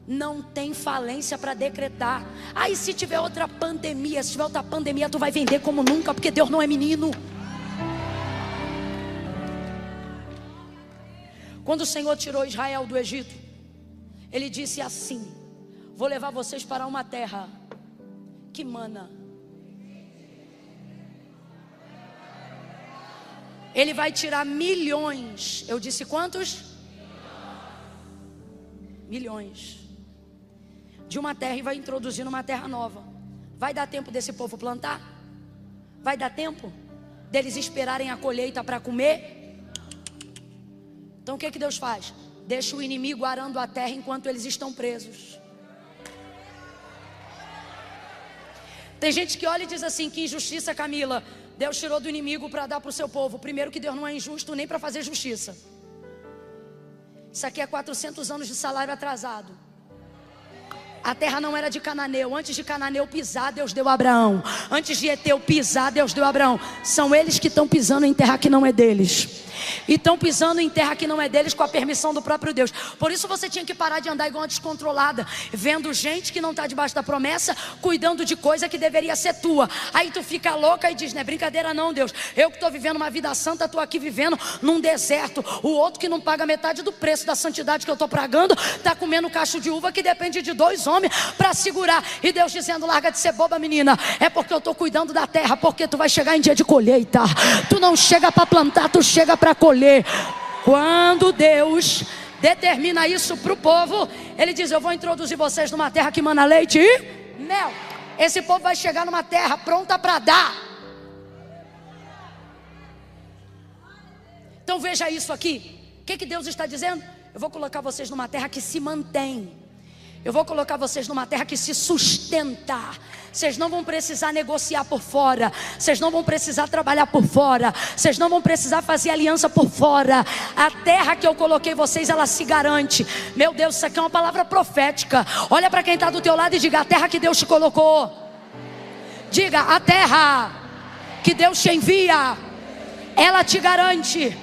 não tem falência para decretar. Aí se tiver outra pandemia, tu vai vender como nunca, porque Deus não é menino. Quando o Senhor tirou Israel do Egito, Ele disse assim: Vou levar vocês para uma terra que mana. Ele vai tirar milhões. Eu disse quantos? Milhões. De uma terra e vai introduzir numa terra nova. Vai dar tempo desse povo plantar? Vai dar tempo deles esperarem a colheita para comer? Então o que que Deus faz? Deixa o inimigo arando a terra enquanto eles estão presos. Tem gente que olha e diz assim: que injustiça, Camila. Deus tirou do inimigo para dar para o seu povo. Primeiro que Deus não é injusto nem para fazer justiça. Isso aqui é 400 anos de salário atrasado. A terra não era de Cananeu. Antes de Cananeu pisar, Deus deu a Abraão. Antes de Eteu pisar, Deus deu a Abraão. São eles que estão pisando em terra que não é deles. E estão pisando em terra que não é deles com a permissão do próprio Deus. Por isso você tinha que parar de andar igual uma descontrolada, vendo gente que não está debaixo da promessa, cuidando de coisa que deveria ser tua. Aí tu fica louca e diz: não é brincadeira não, Deus. Eu que estou vivendo uma vida santa, estou aqui vivendo num deserto. O outro que não paga metade do preço da santidade que eu estou pagando, está comendo cacho de uva que depende de 2 homens para segurar. E Deus dizendo: larga de ser boba, menina. É porque eu estou cuidando da terra, porque tu vai chegar em dia de colheita. Tu não chega para plantar, tu chega para colher. Quando Deus determina isso para o povo, Ele diz: eu vou introduzir vocês numa terra que mana leite e mel. Esse povo vai chegar numa terra pronta para dar. Então veja isso aqui. O que Deus está dizendo? Eu vou colocar vocês numa terra que se mantém. Eu vou colocar vocês numa terra que se sustenta. Vocês não vão precisar negociar por fora. Vocês não vão precisar trabalhar por fora. Vocês não vão precisar fazer aliança por fora. A terra que eu coloquei vocês, ela se garante. Meu Deus, isso aqui é uma palavra profética. Olha para quem está do teu lado e diga: a terra que Deus te colocou. Diga: a terra que Deus te envia, ela te garante.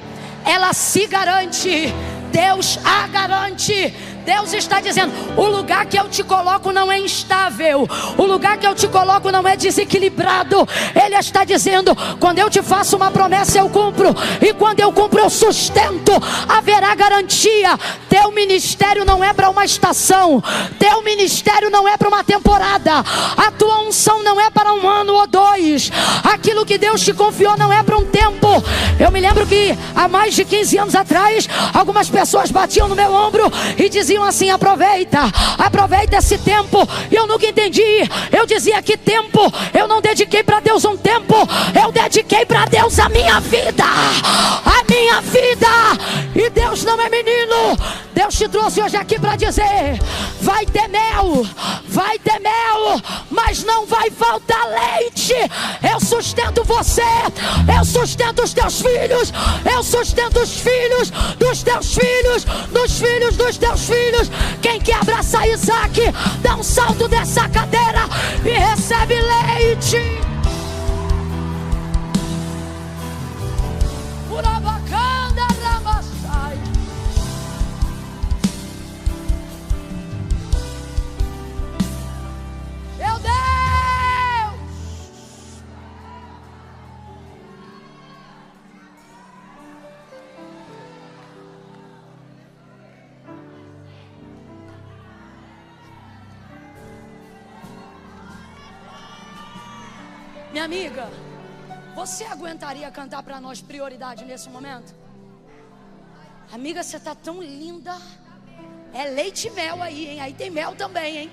Ela se garante. Deus a garante. Deus está dizendo: o lugar que eu te coloco não é instável. O lugar que eu te coloco não é desequilibrado. Ele está dizendo: quando eu te faço uma promessa, eu cumpro. E quando eu cumpro, eu sustento. Haverá garantia. Teu ministério não é para uma estação. Teu ministério não é para uma temporada. A tua unção não é para 1 ano ou 2. Aquilo que Deus te confiou não é para um tempo. Eu me lembro que há mais de 15 anos atrás, algumas pessoas batiam no meu ombro e diziam assim: aproveita esse tempo. E eu nunca entendi. Eu dizia: que tempo? Eu não dediquei para Deus um tempo. Eu dediquei para Deus a minha vida. A minha vida. E Deus não é menino. Deus te trouxe hoje aqui para dizer: vai ter mel, mas não vai faltar leite. Eu sustento você. Eu sustento os teus filhos. Eu sustento os filhos dos teus filhos, dos filhos dos teus filhos. Quem quer abraçar Isaac, dá um salto dessa cadeira e recebe leite. Urabacanda Rabassai. Meu Deus! Minha amiga, você aguentaria cantar para nós prioridade nesse momento? Amiga, você está tão linda. É leite e mel aí, hein? Aí tem mel também, hein?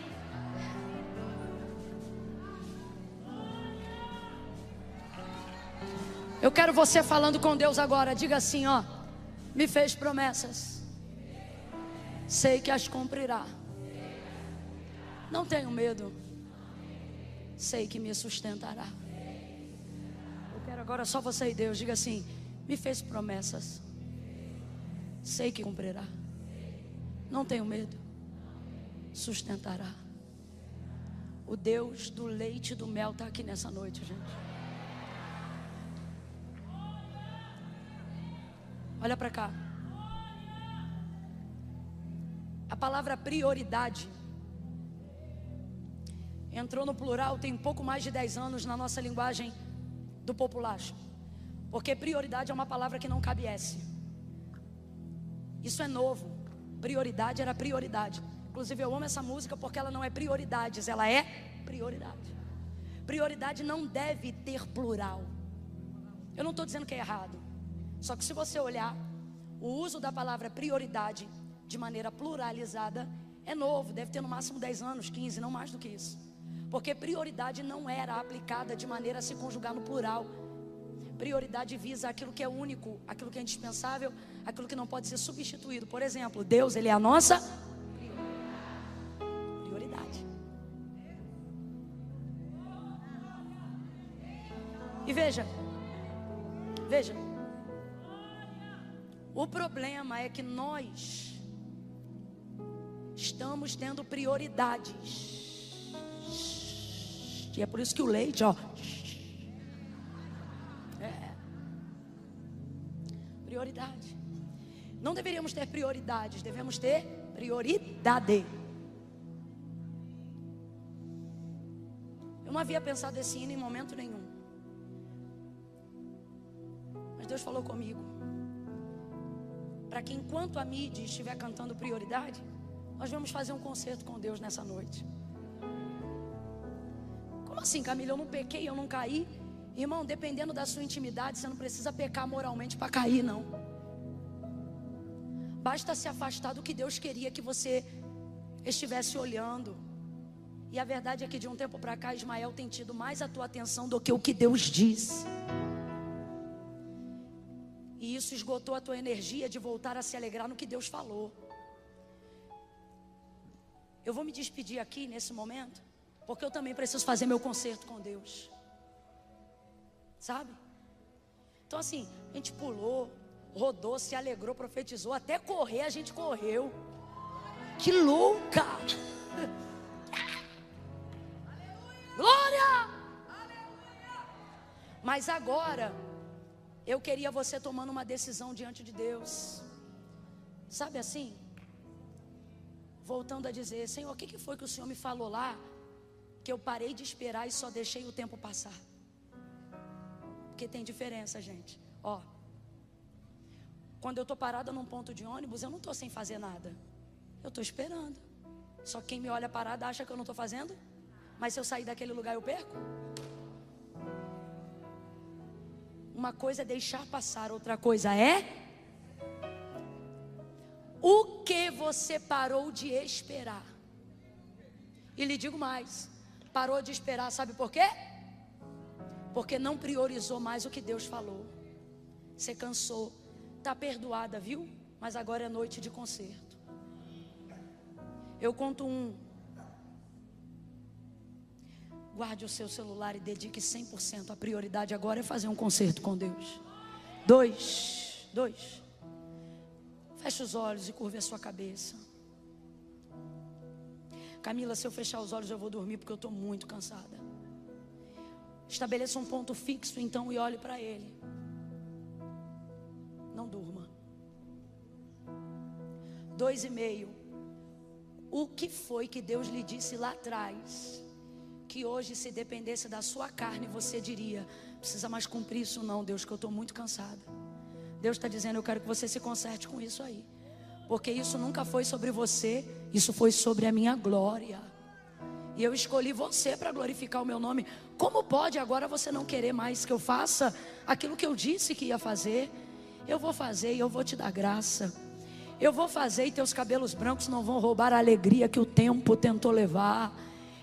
Eu quero você falando com Deus agora. Diga assim, ó: me fez promessas, sei que as cumprirá. Não tenho medo, sei que me sustentará. Eu quero agora só você e Deus. Diga assim: me fez promessas, sei que cumprirá. Não tenho medo, sustentará. O Deus do leite e do mel está aqui nessa noite, gente. Olha para cá. A palavra prioridade entrou no plural tem pouco mais de 10 anos na nossa linguagem do populacho. Porque prioridade é uma palavra que não cabe S. Isso é novo. Prioridade era prioridade. Inclusive eu amo essa música porque ela não é prioridades, ela é prioridade. Prioridade não deve ter plural. Eu não estou dizendo que é errado. Só que se você olhar, o uso da palavra prioridade de maneira pluralizada é novo, deve ter no máximo 10 anos, 15, não mais do que isso. Porque prioridade não era aplicada de maneira a se conjugar no plural. Prioridade visa aquilo que é único, aquilo que é indispensável, aquilo que não pode ser substituído. Por exemplo, Deus, Ele é a nossa prioridade. E veja, o problema é que nós estamos tendo prioridades. E é por isso que o leite, prioridade. Não deveríamos ter prioridades, devemos ter prioridade. Eu não havia pensado esse hino em momento nenhum, mas Deus falou comigo, para que enquanto a mídia estiver cantando prioridade, nós vamos fazer um concerto com Deus nessa noite. Como assim, Camila? Eu não pequei, eu não caí. Irmão, dependendo da sua intimidade, você não precisa pecar moralmente para cair, não. Basta se afastar do que Deus queria que você estivesse olhando. E a verdade é que de um tempo para cá, Ismael tem tido mais a tua atenção do que o que Deus disse. E isso esgotou a tua energia de voltar a se alegrar no que Deus falou. Eu vou me despedir aqui nesse momento, porque eu também preciso fazer meu concerto com Deus. Sabe? Então assim, a gente pulou, rodou, se alegrou, profetizou, até correr a gente correu. Que louca! Glória! Mas agora eu queria você tomando uma decisão diante de Deus. Sabe assim? Voltando a dizer, Senhor, o que foi que o Senhor me falou lá, que eu parei de esperar e só deixei o tempo passar? Porque tem diferença, gente. Quando eu estou parada num ponto de ônibus, eu não estou sem fazer nada, eu estou esperando. Só que quem me olha parada acha que eu não estou fazendo. Mas se eu sair daquele lugar eu perco. Uma coisa é deixar passar, outra coisa é o que você parou de esperar. E lhe digo mais, parou de esperar, sabe por quê? Porque não priorizou mais o que Deus falou. Você cansou, está perdoada, viu? Mas agora é noite de concerto. Eu conto 1. Guarde o seu celular e dedique 100%. A prioridade agora é fazer um concerto com Deus. 2. Feche os olhos e curve a sua cabeça. Camila, se eu fechar os olhos eu vou dormir porque eu estou muito cansada. Estabeleça um ponto fixo então e olhe para ele. Não durma. 2,5. O que foi que Deus lhe disse lá atrás, que hoje, se dependesse da sua carne, você diria, precisa mais cumprir isso não, Deus, que eu estou muito cansada. Deus está dizendo, eu quero que você se conserte com isso aí, porque isso nunca foi sobre você, isso foi sobre a minha glória. E eu escolhi você para glorificar o meu nome. Como pode agora você não querer mais que eu faça aquilo que eu disse que ia fazer? Eu vou fazer e eu vou te dar graça. Eu vou fazer e teus cabelos brancos não vão roubar a alegria que o tempo tentou levar.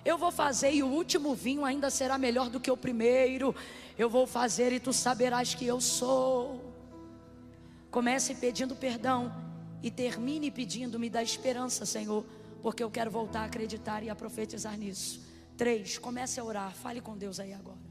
Eu vou fazer e o último vinho ainda será melhor do que o primeiro. Eu vou fazer e tu saberás que eu sou. Comece pedindo perdão e termine pedindo, me dá esperança, Senhor, porque eu quero voltar a acreditar e a profetizar nisso. 3, comece a orar, fale com Deus aí agora.